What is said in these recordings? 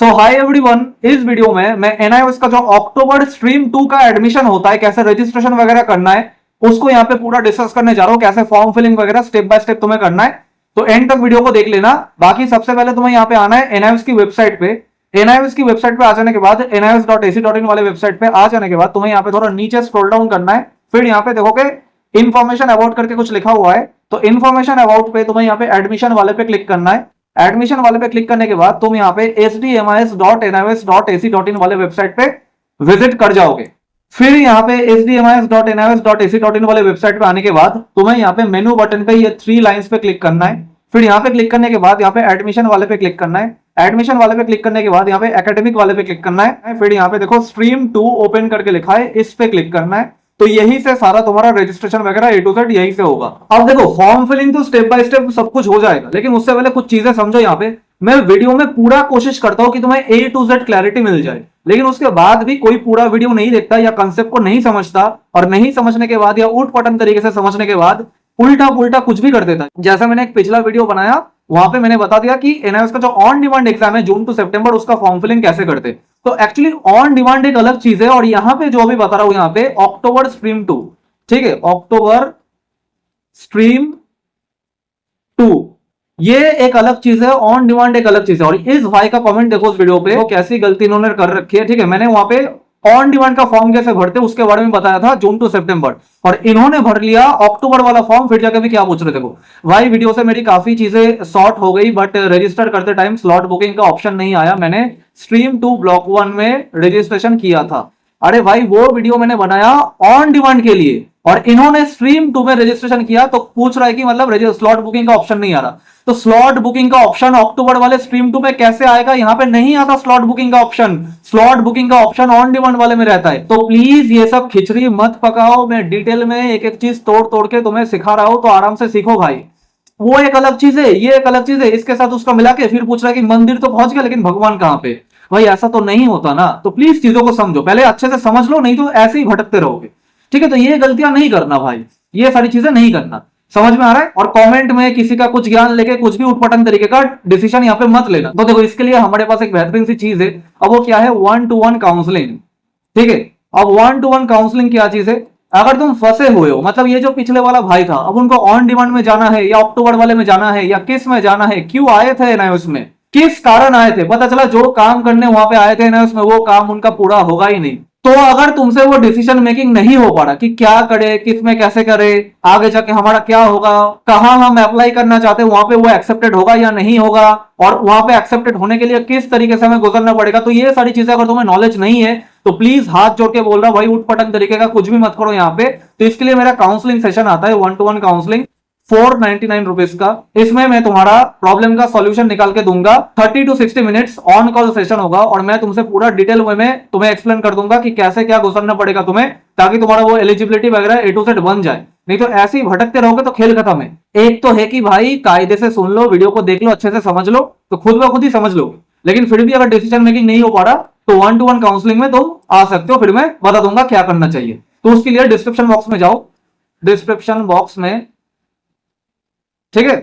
सो hi everyone, इस video में मैं एनआईओएस का जो अक्टूबर स्ट्रीम 2 का एडमिशन होता है, कैसे रजिस्ट्रेशन वगैरह करना है, उसको यहाँ पे पूरा डिस्कस करने जा रहा हूँ। कैसे फॉर्म फिलिंग वगैरह स्टेप बाय स्टेप तुम्हें करना है, तो एंड तक वीडियो को देख लेना। बाकी सबसे पहले तुम्हें यहाँ पे आना है एनआईओएस की वेबसाइट पे। एनआईओएस की वेबसाइट पे आ जाने के बाद NIOS.ac.in वाले वेबसाइट पे आ जाने के बाद तुम्हें यहाँ पे थोड़ा नीचे स्क्रॉल डाउन करना है। फिर यहाँ पे देखोगे इन्फॉर्मेशन अबाउट करके कुछ लिखा हुआ है, तो इन्फॉर्मेशन अबाउट पे तुम्हें यहाँ पे एडमिशन वाले पे क्लिक करना है। एडमिशन वाले पे क्लिक करने के बाद तुम यहाँ पे hdmis.nios.ac.in वाले वेबसाइट पे विजिट कर जाओगे। फिर यहाँ पे hdmis.nios.ac.in वाले वेबसाइट पे आने के बाद तुम्हें यहाँ पे मेनू बटन पे ये 3 लाइंस पे क्लिक करना है। फिर यहाँ पे क्लिक करने के बाद यहाँ पे एडमिशन वाले पे क्लिक करना है। एडमिशन वाले पे क्लिक करने के बाद यहाँ पे एकेडमिक वाले पे क्लिक करना है। फिर यहाँ पे देखो स्ट्रीम 2 ओपन करके लिखा है, इस पे क्लिक करना है। तो यही से सारा तुम्हारा रजिस्ट्रेशन वगैरह A to Z यही से होगा। अब देखो फॉर्म फिलिंग तो स्टेप बाय स्टेप सब कुछ हो जाएगा, लेकिन उससे पहले कुछ चीजें समझो। यहाँ पे मैं वीडियो में पूरा कोशिश करता हूं कि तुम्हें A to Z क्लैरिटी मिल जाए, लेकिन उसके बाद भी कोई पूरा वीडियो नहीं देखता या कंसेप्ट को नहीं समझता, और नहीं समझने के बाद या उठ पटन तरीके से समझने के बाद उल्टा पुल्टा कुछ भी कर देता है। जैसा मैंने एक पिछला वीडियो बनाया, वहां पे मैंने बता दिया कि एनआईओएस का जो ऑन डिमांड एग्जाम है जून टू सितंबर, उसका फॉर्म फिलिंग कैसे करते। तो एक्चुअली ऑन डिमांड एक अलग चीज है, और यहाँ पे जो अभी बता रहा हूं यहाँ पे अक्टूबर स्ट्रीम 2, ठीक है, अक्टूबर स्ट्रीम 2 ये एक अलग चीज है, ऑन डिमांड एक अलग चीज है। और इस भाई का कमेंट देखो उस वीडियो पे, वो कैसी गलती इन्होंने कर रखी है। ठीक है, मैंने वहां पे ऑन डिमांड का फॉर्म कैसे भरते उसके बारे में बताया था जून टू सितंबर, और इन्होंने भर लिया अक्टूबर वाला फॉर्म। फिर जाकर भी क्या पूछ रहे थे वो भाई, वीडियो से मेरी काफी चीजें सॉर्ट हो गई, बट रजिस्टर करते टाइम स्लॉट बुकिंग का ऑप्शन नहीं आया। मैंने स्ट्रीम 2 ब्लॉक 1 में रजिस्ट्रेशन किया था। अरे भाई, वो वीडियो मैंने बनाया ऑन डिमांड के लिए, और इन्होंने स्ट्रीम 2 में रजिस्ट्रेशन किया, तो पूछ रहा है कि मतलब स्लॉट बुकिंग का ऑप्शन नहीं आ रहा। तो स्लॉट बुकिंग का ऑप्शन अक्टूबर वाले स्ट्रीम 2 में कैसे आएगा? यहां पे नहीं आता स्लॉट बुकिंग का ऑप्शन। स्लॉट बुकिंग का ऑप्शन ऑन डिमांड वाले में रहता है। तो प्लीज ये सब खिचड़ी मत पकाओ, मैं डिटेल में एक एक चीज तोड़ तोड़ के तुम्हें सिखा रहा हूं, तो आराम से सीखो भाई। वो एक अलग चीज है, ये एक अलग चीज है, इसके साथ उसका मिला के फिर पूछ रहा है कि मंदिर तो पहुंच गया लेकिन भगवान कहां पे। भाई ऐसा तो नहीं होता ना। तो प्लीज चीजों को समझो, पहले अच्छे से समझ लो, नहीं तो ऐसे ही भटकते रहोगे। ठीक है, तो ये गलतियां नहीं करना भाई, ये सारी चीजें नहीं करना। समझ में आ रहा है? और कमेंट में किसी का कुछ ज्ञान लेके कुछ भी उठपटंग तरीके का डिसीजन यहाँ पे मत लेना। तो देखो, इसके लिए हमारे पास एक बेहतरीन सी चीज है। अब वो क्या है? 1-to-1 counselling. ठीक है, अब 1-to-1 काउंसलिंग क्या चीज है? अगर तुम फंसे हुए हो, मतलब ये जो पिछले वाला भाई था, अब उनको ऑन डिमांड में जाना है या अक्टूबर वाले में जाना है या किस में जाना है, क्यों आए थे एनआईओएस में, किस कारण आए थे, पता चला जो काम करने वहां पे आए थे एनआईओएस में, वो काम उनका पूरा होगा ही नहीं। तो अगर तुमसे वो डिसीजन मेकिंग नहीं हो पा रहा कि क्या करे, किस में कैसे करे, आगे जाके हमारा क्या होगा, कहां हम अप्लाई करना चाहते हैं, वहां पे वो एक्सेप्टेड होगा या नहीं होगा, और वहां पे एक्सेप्टेड होने के लिए किस तरीके से हमें गुजरना पड़ेगा, तो ये सारी चीजें अगर तुम्हें नॉलेज नहीं है तो प्लीज हाथ जोड़ के बोल रहा भाई, उठ पटक तरीके का कुछ भी मत करो यहाँ पे। तो इसके लिए मेरा काउंसलिंग सेशन आता है 1-to-1 काउंसलिंग 499 रुपीज का। इसमें मैं तुम्हारा प्रॉब्लम का सॉल्यूशन निकाल के दूंगा। 30 to 60 minutes on call session होगा, और मैं तुमसे पूरा डिटेल में तुम्हें एक्सप्लेन कर दूंगा कि कैसे क्या गुजरना पड़ेगा तुम्हें, ताकि तुम्हारा वो एलिजिबिलिटी वगैरह A to Z बन जाए। नहीं तो ऐसे ही भटकते रहोगे तो खेल खत्म है। एक तो है कि भाई कायदे से सुन लो, वीडियो को देख लो, अच्छे से समझ लो, तो खुद ब खुद ही समझ लो। लेकिन फिर भी अगर डिसीजन मेकिंग नहीं हो पा रहा, तो 1-to-1 काउंसलिंग में तुम आ सकते हो, फिर मैं बता दूंगा क्या करना चाहिए। तो उसके लिए डिस्क्रिप्शन बॉक्स में जाओ, डिस्क्रिप्शन बॉक्स में, ठीक है,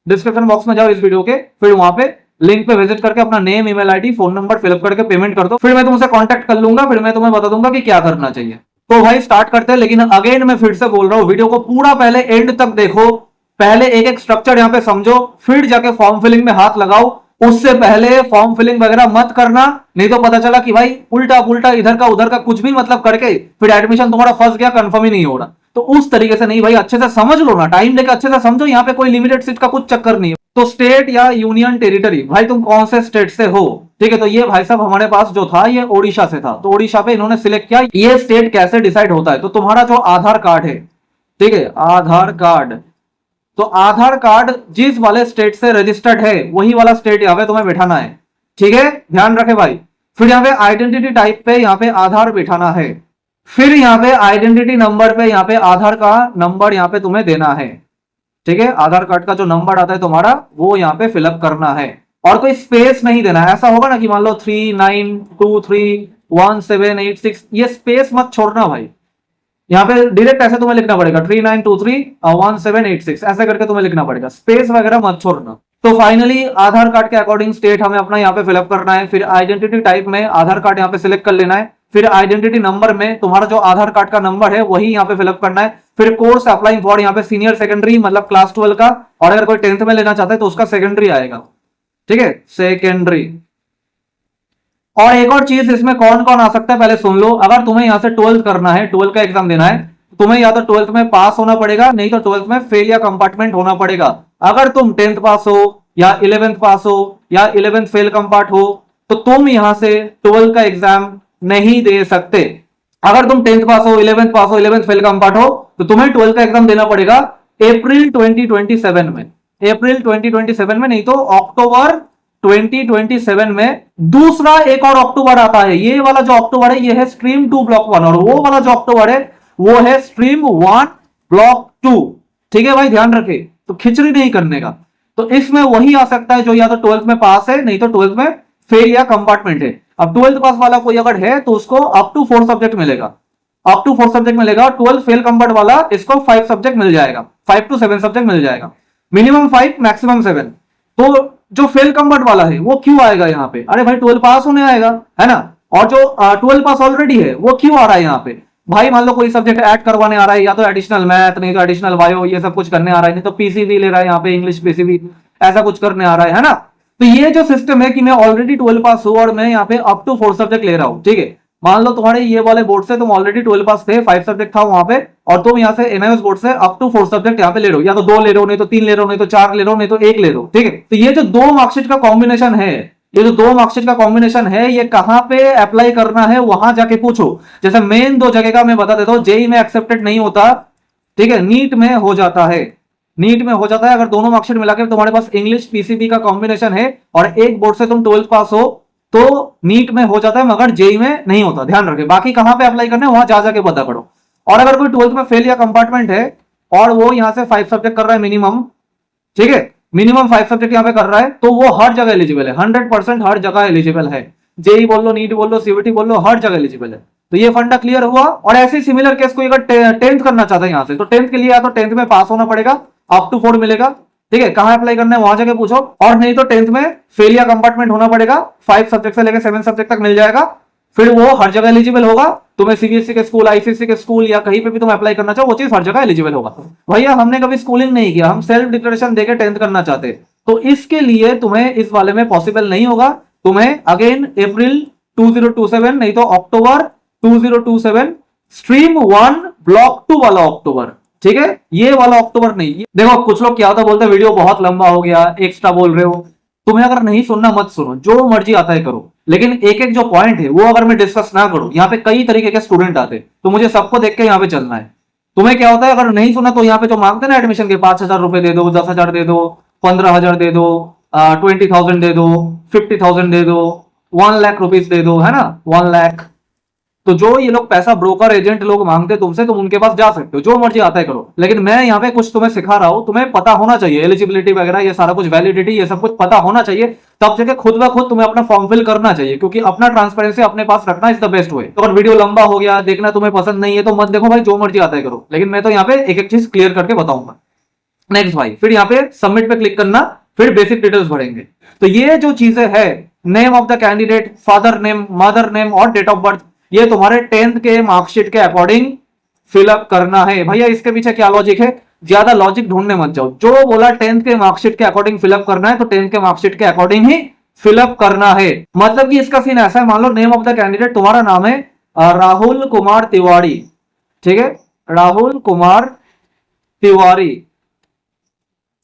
डिस्क्रिप्शन बॉक्स में जाओ इस वीडियो के, फिर वहां पे लिंक पे विजिट करके अपना name, email ID, phone number fill up करके पेमेंट कर दो। फिर मैं तुमसे कांटेक्ट कर लूंगा, फिर मैं तुम्हें बता दूंगा कि क्या करना चाहिए। तो भाई स्टार्ट करते हैं। लेकिन अगेन मैं फिर से बोल रहा हूं, वीडियो को पूरा पहले एंड तक देखो, पहले एक एक स्ट्रक्चर यहाँ पे समझो, फिर जाके फॉर्म फिलिंग में हाथ लगाओ। उससे पहले फॉर्म फिलिंग वगैरह मत करना, नहीं तो पता चला कि भाई उल्टा पुल्टा इधर का उधर का कुछ भी मतलब करके फिर एडमिशन तुम्हारा फंस गया, कंफर्म ही नहीं हो रहा। तो उस तरीके से नहीं भाई, अच्छे से समझ लो ना, टाइम लेकर अच्छे से समझो। यहाँ पे कोई लिमिटेड सीट का कुछ चक्कर नहीं है। तो स्टेट या यूनियन टेरिटरी, भाई तुम कौन से स्टेट से हो? ठीक है, तो ये भाई साहब हमारे पास जो था ये ओडिशा से था, तो ओडिशा पे इन्होंने सिलेक्ट किया। ये स्टेट कैसे डिसाइड होता है? तो तुम्हारा जो आधार कार्ड है, ठीक है, आधार कार्ड, तो आधार कार्ड जिस वाले स्टेट से रजिस्टर्ड है वही वाला स्टेट यहाँ पे तुम्हें बिठाना है। ठीक है, ध्यान रखे भाई। फिर यहाँ पे आइडेंटिटी टाइप पे यहाँ पे आधार बिठाना है। फिर यहाँ पे आइडेंटिटी नंबर पे यहाँ पे आधार का नंबर यहाँ पे तुम्हें देना है। ठीक है, आधार कार्ड का जो नंबर आता है तुम्हारा, वो यहाँ पे फिलअप करना है, और कोई स्पेस नहीं देना है। ऐसा होगा ना कि मान लो 39231786, ये स्पेस मत छोड़ना भाई। यहाँ पे डायरेक्ट ऐसे तुम्हें लिखना पड़ेगा 39231786, ऐसे करके तुम्हें लिखना पड़ेगा, स्पेस वगैरह मत छोड़ना। तो फाइनली आधार कार्ड के अकॉर्डिंग स्टेट हमें अपना यहाँ पे फिलअप करना है। फिर आइडेंटिटी टाइप में आधार कार्ड यहाँ पे सिलेक्ट कर लेना है। फिर आइडेंटिटी नंबर में तुम्हारा जो आधार कार्ड का नंबर है वही यहाँ पे फिलअप करना है। फिर कोर्स अप्लाइंग फॉर यहाँ पे सीनियर सेकेंडरी मतलब क्लास 12 का, और अगर कोई 10th में लेना चाहता है तो उसका सेकेंडरी आएगा, ठीक है, सेकेंडरी। और एक और चीज इसमें कौन कौन आ सकता है पहले सुन लो। अगर तुम्हें यहाँ से 12th करना है, 12th का एग्जाम देना है, तुम्हें या तो 12th में पास होना पड़ेगा, नहीं तो 12th में फेल या कंपार्टमेंट होना पड़ेगा। अगर तुम 10th पास हो या 11th पास हो या 11th फेल कंपार्ट हो तो तुम यहां से 12th का एग्जाम नहीं दे सकते। अगर तुम 10th पास हो, 11th पास हो, 11th फेल कंपार्ट हो तो तुम्हें 12th का एग्जाम देना पड़ेगा अप्रैल 2027 में, अप्रैल 2027 में, नहीं तो अक्टूबर 2027 में। दूसरा एक और अक्टूबर आता है, ये वाला जो अक्टूबर है ये है स्ट्रीम 2 ब्लॉक 1, और वो वाला जो अक्टूबर है वो है स्ट्रीम 1 ब्लॉक 2। ठीक है भाई, ध्यान रखे, तो खिचड़ी नहीं करने का। तो इसमें वही आ सकता है जो या तो 12th में पास है, नहीं तो 12th में फेल या कंपार्टमेंट है। अब 12th पास वाला कोई अगर है तो उसको अप टू 4 सब्जेक्ट मिलेगा, अप टू 4 सब्जेक्ट मिलेगा। और 12th फेल कंपार्ट वाला इसको 5 सब्जेक्ट मिल जाएगा, 5 to 7 सब्जेक्ट मिल जाएगा, मिनिमम 5 मैक्सिमम 7। तो जो फेल कंपार्ट वाला है वो क्यों आएगा यहाँ पे? अरे भाई 12 पास होने आएगा, है ना। और जो 12 पास ऑलरेडी है वो क्यों आ रहा है यहाँ पे? भाई मान लो कोई सब्जेक्ट ऐड करवाने आ रहा है, या तो एडिशनल मैथ, नहीं तो एडिशनल बायो, ये सब कुछ करने आ रहा है, नहीं तो पीसीबी ले रहा है यहाँ पे, इंग्लिश पीसीबी, ऐसा कुछ करने आ रहा है ना। तो ये जो सिस्टम है कि मैं ऑलरेडी 12 पास हूं और मैं यहाँ पे अप टू 4 सब्जेक्ट ले रहा हूँ, ठीक है। मान लो तुम्हारे ये वाले बोर्ड से तुम ऑलरेडी 12 पास थे, 5 सब्जेक्ट था वहां पे, और तुम यहाँ से एनआईएस बोर्ड से अप टू 4 सब्जेक्ट यहाँ पे ले रहे हो, या तो 2 ले रहे हो, नहीं तो 3 ले रहे हो, नहीं तो 4 ले रहे हो, नहीं तो 1 ले रहे हो, ठीक है। तो ये जो 2 मार्कशीट का कॉम्बिनेशन है, ये जो 2 मार्कशीट का कॉम्बिनेशन है, ये कहां पे अप्लाई करना है वहां जाके पूछो। जैसे मेन 2 जगह का मैं बता देता हूं, जेई में एक्सेप्टेड नहीं होता, ठीक है, नीट में हो जाता है, नीट में हो जाता है। अगर दोनों मार्कशीट मिलाकर तुम्हारे पास इंग्लिश पीसीबी का कॉम्बिनेशन है और एक बोर्ड से तुम 12th पास हो तो नीट में हो जाता है, मगर जेई में नहीं होता, ध्यान रखें। बाकी कहां पे अप्लाई करना है वहां जा जाके पता करो। और अगर कोई 12th में फेल या कंपार्टमेंट है और वो यहां से 5 सब्जेक्ट कर रहा है मिनिमम, ठीक है, मिनिमम 5 सब्जेक्ट यहां पे कर रहा है, तो वो हर जगह एलिजिबल है, 100% हर जगह एलिजिबल है। जेई बोल लो, नीट बोल लो, सीवीटी बोल लो, हर जगह एलिजिबल है। तो ये फंडा क्लियर हुआ। और ऐसे सिमिलर केस कोई अगर 10th करना चाहता है यहां से, तो 10th के लिए या तो 10th में पास होना पड़ेगा, अप टू 4 मिलेगा, ठीक है। कहां अप्लाई करना है वहां जाके पूछो। और नहीं तो 10th में फेल या कंपार्टमेंट होना पड़ेगा, 5 सब्जेक्ट से लेकर 7 सब्जेक्ट तक मिल जाएगा, फिर वो हर जगह एलिजिबल होगा। तुम्हें सीबीएसई के स्कूल, आईसीएसई के स्कूल या कहीं पे भी तुम अप्लाई करना चाहो वो चीज हर जगह एलिजिबल होगा। भैया हमने कभी स्कूलिंग नहीं किया, हम सेल्फ डिक्लेरेशन देके 10th करना चाहते, तो इसके लिए तुम्हें इस वाले में पॉसिबल नहीं होगा। तुम्हें अगेन अप्रैल 2027 नहीं तो अक्टूबर 2027 स्ट्रीम 1 ब्लॉक 2 वाला अक्टूबर, ठीक है, ये वाला अक्टूबर नहीं। देखो कुछ लोग क्या होता बोलते हैं वीडियो बहुत लंबा हो गया, एक्स्ट्रा बोल रहे हो। तुम्हें अगर नहीं सुनना मत सुनो, जो मर्जी आता है करो, लेकिन एक एक जो पॉइंट है वो अगर मैं डिस्कस ना करूं, यहाँ पे कई तरीके के स्टूडेंट आते तो मुझे सबको देख के यहाँ पे चलना है। तुम्हें क्या होता है अगर नहीं सुना तो यहाँ पे जो मांगते हैं ना एडमिशन के 5,000 रुपए दे दो, 10,000 दे दो, 15,000 दे दो, 20,000 दे दो, 50,000 दे दो, 1 लाख रुपीज दे दो, है ना, 1 लाख। तो जो ये लोग पैसा ब्रोकर एजेंट लोग मांगते तुमसे, तुम उनके पास जा सकते हो, जो मर्जी आता है करो। लेकिन मैं यहाँ पे कुछ तुम्हें सिखा रहा हूं, तुम्हें पता होना चाहिए एलिजिबिलिटी वगैरह, ये सारा कुछ वैलिडिटी, ये सब कुछ पता होना चाहिए, तब जाके खुद ब खुद तुम्हें अपना फॉर्म फिल करना चाहिए, क्योंकि अपना ट्रांसपेरेंसी अपने पास रखना इज द बेस्ट वे। तो अगर वीडियो लंबा हो गया, देखना तुम्हें पसंद नहीं है तो मत देखो भाई, जो मर्जी आता है करो, लेकिन मैं तो यहाँ पे एक एक चीज क्लियर करके बताऊंगा। नेक्स्ट भाई, फिर यहाँ पे सबमिट पे क्लिक करना, फिर बेसिक डिटेल्स भरेंगे। तो ये जो चीजें है, name of the candidate, father name, mother name और डेट ऑफ बर्थ, ये तुम्हारे 10th के मार्कशीट के अकॉर्डिंग फिलअप करना है। भैया इसके पीछे क्या लॉजिक है, ज्यादा लॉजिक ढूंढने मत जाओ, जो बोला 10th के मार्कशीट के अकॉर्डिंग फिलअप करना है तो 10th के मार्कशीट के अकॉर्डिंग ही फिलअप करना है। मतलब कि इसका सीन ऐसा है, मान लो नेम ऑफ द कैंडिडेट तुम्हारा नाम है राहुल कुमार तिवारी, ठीक है, राहुल कुमार तिवारी,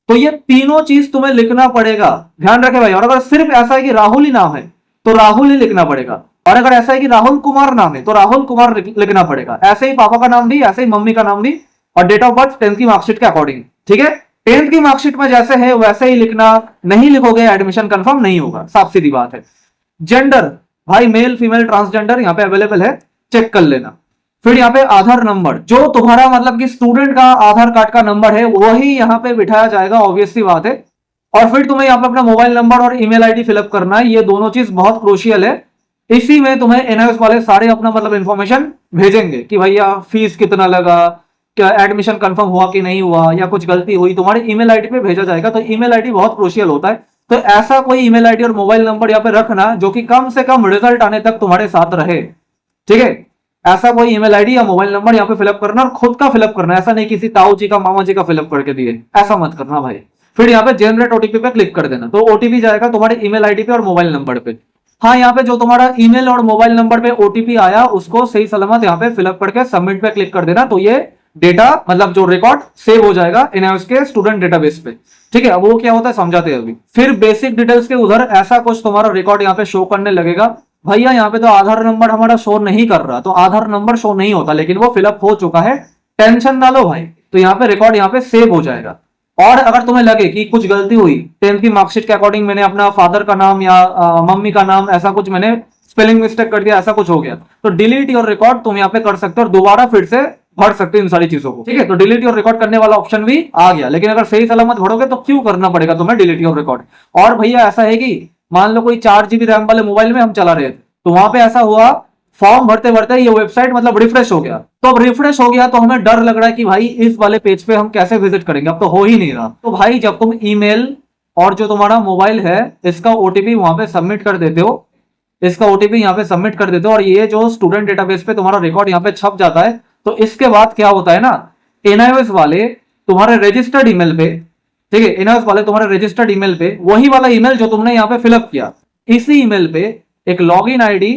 तो ये तीनों चीज तुम्हें लिखना पड़ेगा, ध्यान रखे भाई। और अगर सिर्फ ऐसा है कि राहुल ही नाम है तो राहुल ही लिखना पड़ेगा, और अगर ऐसा है कि राहुल कुमार नाम है तो राहुल कुमार लिखना पड़ेगा। ऐसे ही पापा का नाम भी, ऐसे ही मम्मी का नाम भी, और डेट ऑफ बर्थ 10th की मार्कशीट के अकॉर्डिंग, ठीक है। 10th की मार्कशीट में जैसे है वैसे ही लिखना, नहीं लिखोगे एडमिशन कंफर्म नहीं होगा, साफ सीधी बात है। जेंडर भाई मेल फीमेल ट्रांसजेंडर यहाँ पे अवेलेबल है, चेक कर लेना। फिर यहाँ पे आधार नंबर, जो तुम्हारा मतलब कि स्टूडेंट का आधार कार्ड का नंबर है वही यहाँ पे बिठाया जाएगा, ऑब्वियस सी बात है। और फिर तुम्हें यहाँ पे अपना मोबाइल नंबर और ईमेल आईडी फिलअप करना है, ये दोनों चीज बहुत क्रूशियल है। इसी में तुम्हें एनआईएस वाले सारे अपना मतलब इंफॉर्मेशन भेजेंगे कि भैया फीस कितना लगा, एडमिशन कंफर्म हुआ कि नहीं हुआ या कुछ गलती हुई, तुम्हारे ईमेल आईडी पे भेजा जाएगा। तो ईमेल आईडी बहुत क्रूशियल होता है। तो ऐसा कोई ईमेल आईडी और मोबाइल नंबर यहाँ पे रखना जो कि कम से कम रिजल्ट आने तक तुम्हारे साथ रहे, ठीक है। ऐसा कोई ईमेल आईडी या मोबाइल नंबर यहाँ पे फिलअप करना और खुद का फिलअप करना, ऐसा नहीं किसी ताऊ जी का मामा जी का फिलअप करके दिए, ऐसा मत करना भाई। फिर यहाँ पे जनरेट ओटीपी पे क्लिक कर देना, तो ओटीपी जाएगा तुम्हारे ईमेल आईडी पे और मोबाइल नंबर पे। हाँ, यहाँ पे जो तुम्हारा ईमेल और मोबाइल नंबर पे ओटीपी आया उसको सही सलामत यहाँ पे फिलअप करके सबमिट पे क्लिक कर देना, तो ये डेटा मतलब जो रिकॉर्ड सेव हो जाएगा एनआईओएस के स्टूडेंट डेटाबेस पे, ठीक है। अब वो क्या होता है समझाते हैं अभी। फिर बेसिक डिटेल्स के उधर ऐसा कुछ तुम्हारा रिकॉर्ड यहाँ पे शो करने लगेगा। भैया यहाँ पे तो आधार नंबर हमारा शो नहीं कर रहा, तो आधार नंबर शो नहीं होता, लेकिन वो फिलअप हो चुका है, टेंशन ना लो भाई। तो यहाँ पे रिकॉर्ड यहाँ पे सेव हो जाएगा। और अगर तुम्हें लगे कि कुछ गलती हुई, 10th की मार्कशीट के अकॉर्डिंग मैंने अपना फादर का नाम या मम्मी का नाम ऐसा कुछ मैंने स्पेलिंग मिस्टेक कर दिया, ऐसा कुछ हो गया, तो डिलीट योर रिकॉर्ड तुम यहाँ पे कर सकते हो और दोबारा फिर से भर सकते हो इन सारी चीजों को, ठीक है। तो डिलीट योर रिकॉर्ड करने वाला ऑप्शन भी आ गया। लेकिन अगर सही सलामत भरोगे तो क्यों करना पड़ेगा तुम्हें डिलीट योर रिकॉर्ड। और भैया ऐसा है कि मान लो कोई 4 GB रैम वाले मोबाइल में हम चला रहे थे, तो वहां पे ऐसा हुआ फॉर्म भरते भरते ये वेबसाइट मतलब रिफ्रेश हो गया। तो अब रिफ्रेश हो गया तो हमें डर लग रहा है कि भाई इस वाले पेज पे हम कैसे विजिट करेंगे, अब तो हो ही नहीं रहा। तो भाई जब तुम ईमेल और जो तुम्हारा मोबाइल है इसका ओटीपी वहां पे सबमिट कर देते हो, इसका ओटीपी यहाँ पे सबमिट कर देते हो और ये जो स्टूडेंट डेटाबेस पे तुम्हारा रिकॉर्ड यहाँ पे छप जाता है, तो इसके बाद क्या होता है ना, एनआईओएस वाले तुम्हारे रजिस्टर्ड ईमेल पे, ठीक है, एनआईओएस वाले तुम्हारे रजिस्टर्ड ईमेल पे वही वाला ईमेल जो तुमने यहाँ पे फिलअप किया, इसी ईमेल पे एक लॉगिन आईडी,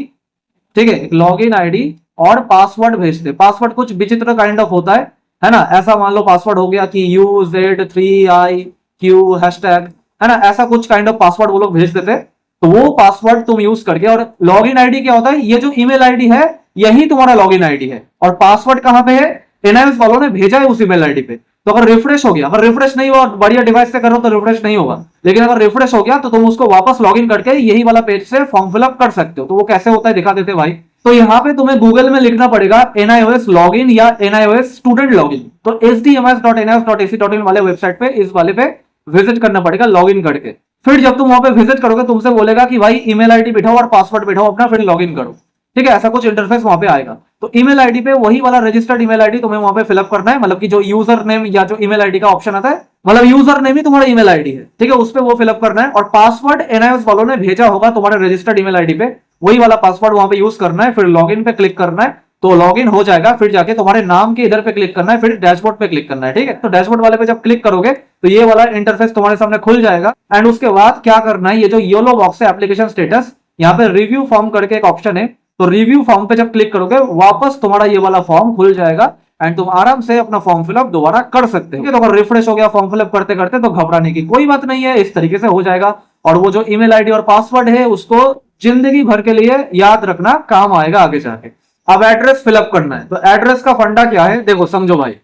ठीक है, एक लॉगिन आईडी और पासवर्ड भेजते। पासवर्ड कुछ विचित्र काइंड ऑफ होता है ना। ऐसा मान लो पासवर्ड हो गया कि UZ3IQ हैशटैग, है ना, ऐसा कुछ काइंड ऑफ पासवर्ड वो लोग भेज देते। तो वो पासवर्ड तुम यूज करके, और लॉगिन आईडी क्या होता है, ये जो ईमेल आईडी है यही तुम्हारा लॉगिन आईडी है और पासवर्ड कहां पे है, एनआईओएस वालों ने भेजा है उस ईमेल आईडी पे। तो अगर रिफ्रेश हो गया, अगर रिफ्रेश नहीं हुआ बढ़िया डिवाइस से करो तो रिफ्रेश नहीं होगा, लेकिन अगर रिफ्रेश हो गया तो तुम उसको वापस लॉगिन करके यही वाला पेज से फॉर्म फिलअप कर सकते हो। तो वो कैसे होता है दिखा देते भाई। तो यहाँ पे तुम्हें गूगल में लिखना पड़ेगा एनआईओएस लॉगिन या एनआईओएस स्टूडेंट लॉगिन। तो sdms.nioes.ac.in वाले वेबसाइट पे इस वाले पे विजिट करना पड़ेगा लॉगिन करके। फिर जब तुम वहां पे विजिट करोगे तुमसे बोलेगा कि भाई ईमेल आईडी बिठाओ और पासवर्ड बिठाओ अपना, फिर लॉगिन करो, ठीक है। ऐसा कुछ इंटरफेस वहां पे आएगा। तो ईमेल आईडी पे वही वाला रजिस्टर्ड ईमेल आईडी तुम्हें वहां पे फिलअप करना है, मतलब कि जो यूजर नेम या जो ईमेल आईडी का ऑप्शन आता है, मतलब यूजर नेम ही तुम्हारा ईमेल आईडी है, ठीक है, उस पे वो फिलअप करना है। और पासवर्ड एनआईओएस वालों ने भेजा होगा तुम्हारे रजिस्टर्ड ईमेल आईडी पे, वही वाला पासवर्ड वहां पे यूज करना है। फिर लॉगिन पे क्लिक करना है, तो लॉगिन हो जाएगा। फिर जाके तुम्हारे नाम के इधर पे क्लिक करना है, फिर डैशबोर्ड पे क्लिक करना है, ठीक है। तो डैशबोर्ड वाले पे जब क्लिक करोगे तो ये वाला इंटरफेस तुम्हारे सामने खुल जाएगा। एंड उसके बाद क्या करना है, ये जो येलो बॉक्स है एप्लीकेशन स्टेटस, यहाँ पे रिव्यू फॉर्म करके एक ऑप्शन है, तो रिव्यू फॉर्म पे जब क्लिक करोगे वापस तुम्हारा ये वाला फॉर्म खुल जाएगा एंड तुम आराम से अपना फॉर्म फिलअप दोबारा कर सकते हो। तो अगर रिफ्रेश हो गया फॉर्म फिलअप करते करते तो घबराने की कोई बात नहीं है, इस तरीके से हो जाएगा। और वो जो ईमेल आईडी और पासवर्ड है उसको जिंदगी भर के लिए याद रखना, काम आएगा आगे जाके। अब एड्रेस फिलअप करना है, तो एड्रेस का फंडा क्या है देखो समझो भाई।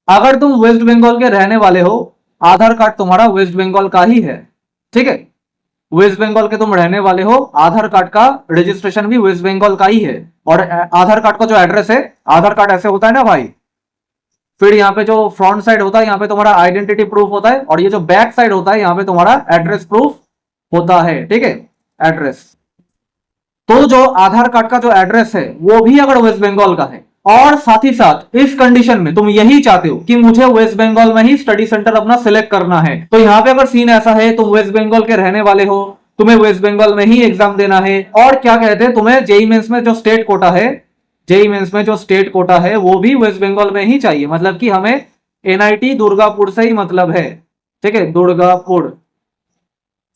अगर तुम वेस्ट बंगाल के रहने वाले हो, आधार कार्ड तुम्हारा वेस्ट बंगाल का ही है, ठीक है, वेस्ट बंगाल के तुम रहने वाले हो, आधार कार्ड का रजिस्ट्रेशन भी वेस्ट बंगाल का ही है। और आधार कार्ड का जो एड्रेस है, आधार कार्ड ऐसे होता है ना भाई, फिर यहाँ पे जो फ्रंट साइड होता है यहाँ पे तुम्हारा आइडेंटिटी प्रूफ होता है, और ये जो बैक साइड होता है यहाँ पे तुम्हारा एड्रेस प्रूफ होता है, ठीक है, एड्रेस। तो जो आधार कार्ड का जो एड्रेस है वो भी अगर वेस्ट बंगाल का है, और साथ ही साथ इस कंडीशन में तुम यही चाहते हो कि मुझे वेस्ट बंगाल में ही स्टडी सेंटर अपना सिलेक्ट करना है, तो यहाँ पे अगर सीन ऐसा है, तुम वेस्ट बंगाल के रहने वाले हो, तुम्हें वेस्ट बंगाल में ही एग्जाम देना है, और क्या कहते हैं तुम्हें जेईई मेंस में जो स्टेट कोटा है, जेईई मेंस में जो स्टेट कोटा है वो भी वेस्ट बंगाल में ही चाहिए, मतलब कि हमें एनआईटी दुर्गापुर से ही मतलब है, ठीक है, दुर्गापुर,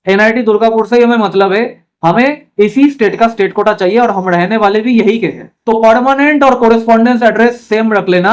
एनआईटी दुर्गापुर से ही हमें मतलब है, हमें इसी स्टेट का स्टेट कोटा चाहिए और हम रहने वाले भी यही के हैं। तो परमानेंट और कोरेस्पॉन्डेंस एड्रेस सेम रख लेना,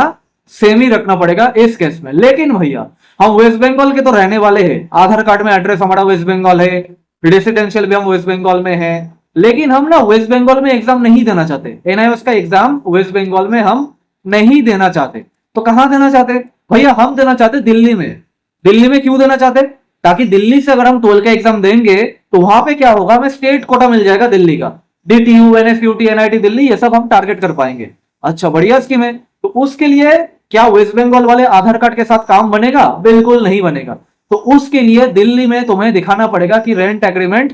सेम ही रखना पड़ेगा इस केस में। लेकिन भैया हम वेस्ट बंगाल के तो रहने वाले हैं, आधार कार्ड में एड्रेस हमारा वेस्ट बंगाल है, रेसिडेंशियल भी हम वेस्ट बंगाल में है, लेकिन हम ना वेस्ट बंगाल में एग्जाम नहीं देना चाहते, एनआईओएस का एग्जाम वेस्ट बंगाल में हम नहीं देना चाहते। तो कहां देना चाहते भैया, हम देना चाहते दिल्ली में। दिल्ली में क्यों देना चाहते, ताकि दिल्ली से अगर हम 12 का एग्जाम देंगे तो वहां पे क्या होगा, हमें स्टेट कोटा मिल जाएगा दिल्ली का, डीटीयू, एनएसयूटी, एनआईटी दिल्ली, ये सब हम टारगेट कर पाएंगे। अच्छा बढ़िया स्कीम है। तो उसके लिए क्या वेस्ट बंगाल वाले आधार कार्ड के साथ काम बनेगा, बिल्कुल नहीं बनेगा। तो उसके लिए दिल्ली में तुम्हें दिखाना पड़ेगा कि रेंट एग्रीमेंट,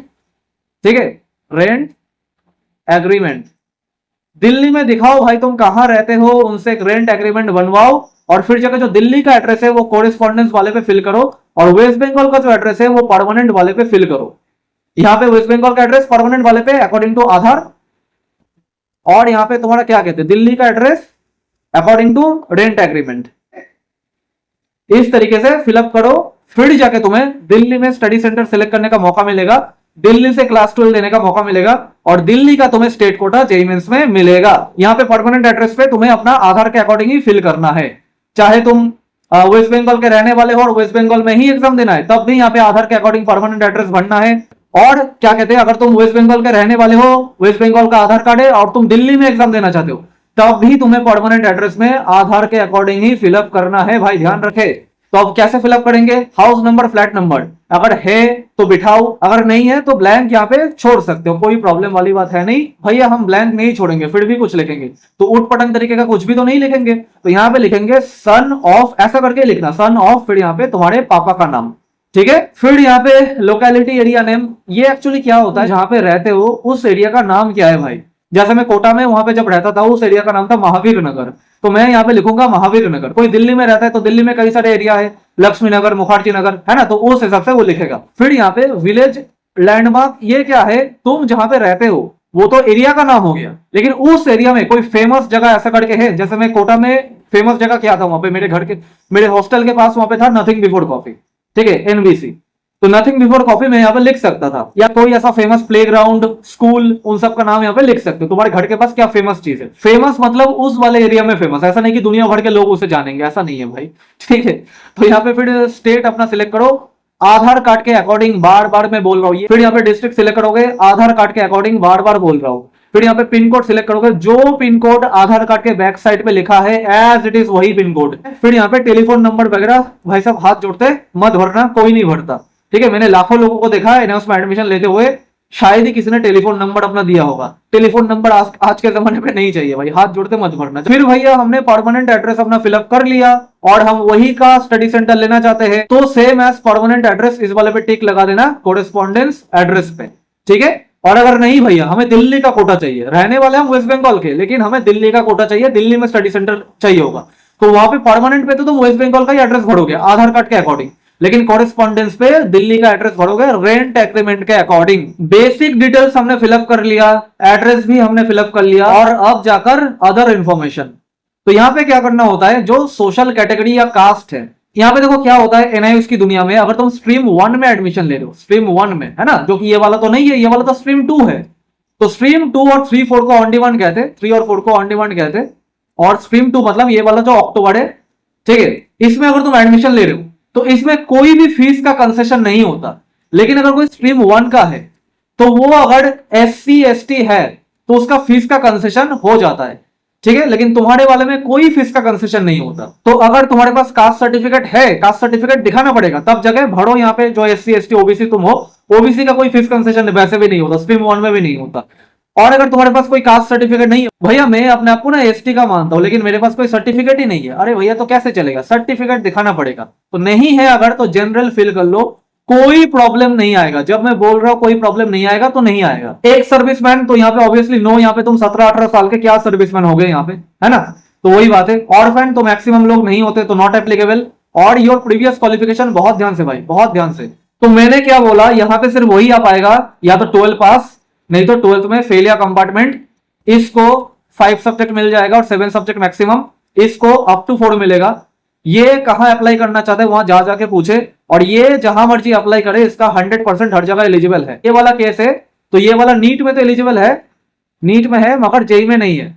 ठीक है, रेंट एग्रीमेंट दिल्ली में दिखाओ भाई, तुम कहां रहते हो, उनसे एक रेंट एग्रीमेंट बनवाओ और फिर जाकर जो दिल्ली का एड्रेस है वो कोरेस्पॉन्डेंस वाले पे फिल करो, और वेस्ट बंगाल का जो एड्रेस है वो परमानेंट वाले पे फिल करो। यहाँ पे वेस्ट बंगाल का एड्रेस परमानेंट वाले पे अकॉर्डिंग टू आधार, और यहाँ पे तुम्हारा क्या कहते हैं दिल्ली का address according to rent agreement. इस तरीके से फिलअप करो, फिर जाके तुम्हें दिल्ली में स्टडी सेंटर सिलेक्ट करने का मौका मिलेगा, दिल्ली से क्लास 12 देने का मौका मिलेगा, और दिल्ली का तुम्हें स्टेट कोटा जेईई मेंस में मिलेगा। यहाँ पे परमानेंट एड्रेस पे तुम्हें अपना आधार के अकॉर्डिंग ही फिल करना है, चाहे तुम वेस्ट बंगाल के रहने वाले हो और वेस्ट बंगाल में ही एग्जाम देना है तब भी यहाँ पे आधार के अकॉर्डिंग परमानेंट एड्रेस भरना है। और क्या कहते हैं अगर तुम वेस्ट बंगाल के रहने वाले हो, वेस्ट बंगाल का आधार कार्ड है और तुम दिल्ली में एग्जाम देना चाहते हो तब भी तुम्हें परमानेंट एड्रेस में आधार के अकॉर्डिंग ही फिलअप करना है भाई, ध्यान रखे। तो अब कैसे फिलअप करेंगे, हाउस नंबर फ्लैट नंबर अगर है तो बिठाओ, अगर नहीं है तो ब्लैंक यहाँ पे छोड़ सकते हो, कोई प्रॉब्लम वाली बात है नहीं भैया, हम ब्लैंक नहीं छोड़ेंगे, फिर भी कुछ लिखेंगे तो उठ पटंग तरीके का कुछ भी तो नहीं लिखेंगे। तो यहाँ पे लिखेंगे सन ऑफ, ऐसा करके लिखना सन ऑफ, फिर यहाँ पे तुम्हारे पापा का नाम, ठीक है। फिर यहाँ पे लोकेलिटी एरिया नेम, ये एक्चुअली क्या होता है जहां पे रहते हो उस एरिया का नाम क्या है भाई। जैसे मैं कोटा में वहां पे जब रहता था उस एरिया का नाम था महावीर नगर, तो मैं यहाँ पे लिखूंगा महावीर नगर। कोई दिल्ली में रहता है तो दिल्ली में कई सारे एरिया है, लक्ष्मी नगर, मुखर्जी नगर, है ना, तो उस हिसाब से वो लिखेगा। फिर यहाँ पे विलेज लैंडमार्क, ये क्या है, तुम जहां पे रहते हो वो तो एरिया का नाम हो गया, लेकिन उस एरिया में कोई फेमस जगह ऐसा करके है। जैसे मैं कोटा में फेमस जगह क्या था, वहां पे मेरे घर के, मेरे हॉस्टल के पास वहां पे था नथिंग बिफोर कॉफी, ठीक है, एनबीसी, तो नथिंग बिफोर कॉफी में यहाँ पे लिख सकता था, या कोई ऐसा फेमस प्लेग्राउंड, स्कूल, उन सब का नाम यहाँ पे लिख सकते हो। तुम्हारे घर के पास क्या फेमस चीज है, फेमस मतलब उस वाले एरिया में फेमस, ऐसा नहीं कि दुनिया भर के लोग उसे जानेंगे, ऐसा नहीं है भाई, ठीक है। तो यहाँ पे फिर स्टेट अपना सिलेक्ट करो आधार कार्ड के अकॉर्डिंग, बार बार मैं बोल रहा हूँ ये। फिर यहाँ पे डिस्ट्रिक्ट सिलेक्ट करोगे आधार कार्ड के अकॉर्डिंग, बार बार बोल रहा हूँ। फिर यहाँ पे पिन कोड सिलेक्ट करोगे, जो पिन कोड आधार कार्ड के बैक साइड पे लिखा है एज इट इज वही पिन कोड। फिर यहाँ पे टेलीफोन नंबर वगैरह भाई साहब हाथ जोड़ते मत भरना, कोई नहीं भरता, ठीक है। मैंने लाखों लोगों को देखा है एनएस में एडमिशन लेते हुए, शायद ही किसी ने टेलीफोन नंबर अपना दिया होगा। टेलीफोन नंबर आज के जमाने पे नहीं चाहिए भाई, हाथ जोड़ते मत भरना। फिर भैया हमने परमानेंट एड्रेस अपना फिलअप कर लिया और हम वही का स्टडी सेंटर लेना चाहते हैं, तो सेम एज परमानेंट एड्रेस इस वाले पे टिक लगा देना कोरेस्पॉन्डेंस एड्रेस पे, ठीक है। और अगर नहीं भैया हमें दिल्ली का कोटा चाहिए, रहने वाले हम वेस्ट बंगाल के, लेकिन हमें दिल्ली का कोटा चाहिए, दिल्ली में स्टडी सेंटर चाहिए होगा, तो वहां पे परमानेंट पे तो तुम वेस्ट बंगाल का ही एड्रेस भरोगे आधार कार्ड के अकॉर्डिंग, लेकिन कॉरेस्पॉन्डेंस पे दिल्ली का एड्रेस भरोगे रेंट एग्रीमेंट के अकॉर्डिंग। बेसिक डिटेल्स हमने फिलअप कर लिया, एड्रेस भी हमने फिलअप कर लिया, और अब जाकर अदर इंफॉर्मेशन। तो यहाँ पे क्या करना होता है, जो सोशल कैटेगरी या कास्ट है, यहाँ पे देखो क्या होता है एनआईयूएस की दुनिया में, अगर तुम स्ट्रीम 1 में एडमिशन ले रहे हो, स्ट्रीम 1 में, है ना, जो कि ये वाला तो नहीं है, ये वाला तो स्ट्रीम 2 है, तो स्ट्रीम 2 और 3 4 को ऑन डिमांड कहते हैं, 3 और 4 को ऑन डिमांड कहते हैं, और स्ट्रीम 2 मतलब ये वाला जो अक्टूबर है, ठीक है, इसमें अगर तुम एडमिशन ले रहे हो तो इसमें कोई भी फीस का कंसेशन नहीं होता। लेकिन अगर कोई स्ट्रीम 1 का है तो वो अगर SC ST है तो उसका फीस का कंसेशन हो जाता है, ठीक है, लेकिन तुम्हारे वाले में कोई फीस का कंसेशन नहीं होता। तो अगर तुम्हारे पास कास्ट सर्टिफिकेट है, कास्ट सर्टिफिकेट दिखाना पड़ेगा, तब जगह भरो यहाँ पे जो SC ST OBC तुम हो, OBC का कोई फीस कंसेशन वैसे भी नहीं होता, स्ट्रीम 1 में भी नहीं होता। और अगर तुम्हारे पास कोई कास्ट सर्टिफिकेट नहीं है, भैया मैं अपने आप को ना ST का मानता हूं लेकिन मेरे पास कोई सर्टिफिकेट ही नहीं है, अरे भैया तो कैसे चलेगा, सर्टिफिकेट दिखाना पड़ेगा। तो नहीं है अगर तो जनरल फिल कर लो, कोई प्रॉब्लम नहीं आएगा। जब मैं बोल रहा हूं कोई प्रॉब्लम नहीं आएगा तो नहीं आएगा। एक सर्विसमैन तो यहाँ पे ऑब्वियसली नो, यहाँ पे तुम 17-18 साल के क्या सर्विसमैन हो गए यहाँ पे, है ना, तो वही बात है। ऑर्फन तो मैक्सिमम लोग नहीं होते, तो नॉट एप्लीकेबल। और योर प्रीवियस क्वालिफिकेशन, बहुत ध्यान से भाई, बहुत ध्यान से। तो मैंने क्या बोला, यहाँ पे सिर्फ वही आ पाएगा, या तो 12 पास, नहीं तो 12th में फेल या कंपार्टमेंट। इसको 5 सब्जेक्ट मिल जाएगा और 7 सब्जेक्ट मैक्सिमम, इसको अप टू 4 मिलेगा। ये कहां अप्लाई करना चाहते हैं वहां जा जाके पूछे, और ये जहां मर्जी अप्लाई करे, इसका 100% हर जगह एलिजिबल है। ये वाला केस है तो ये वाला नीट में तो एलिजिबल है, नीट में है मगर जेईई में नहीं है,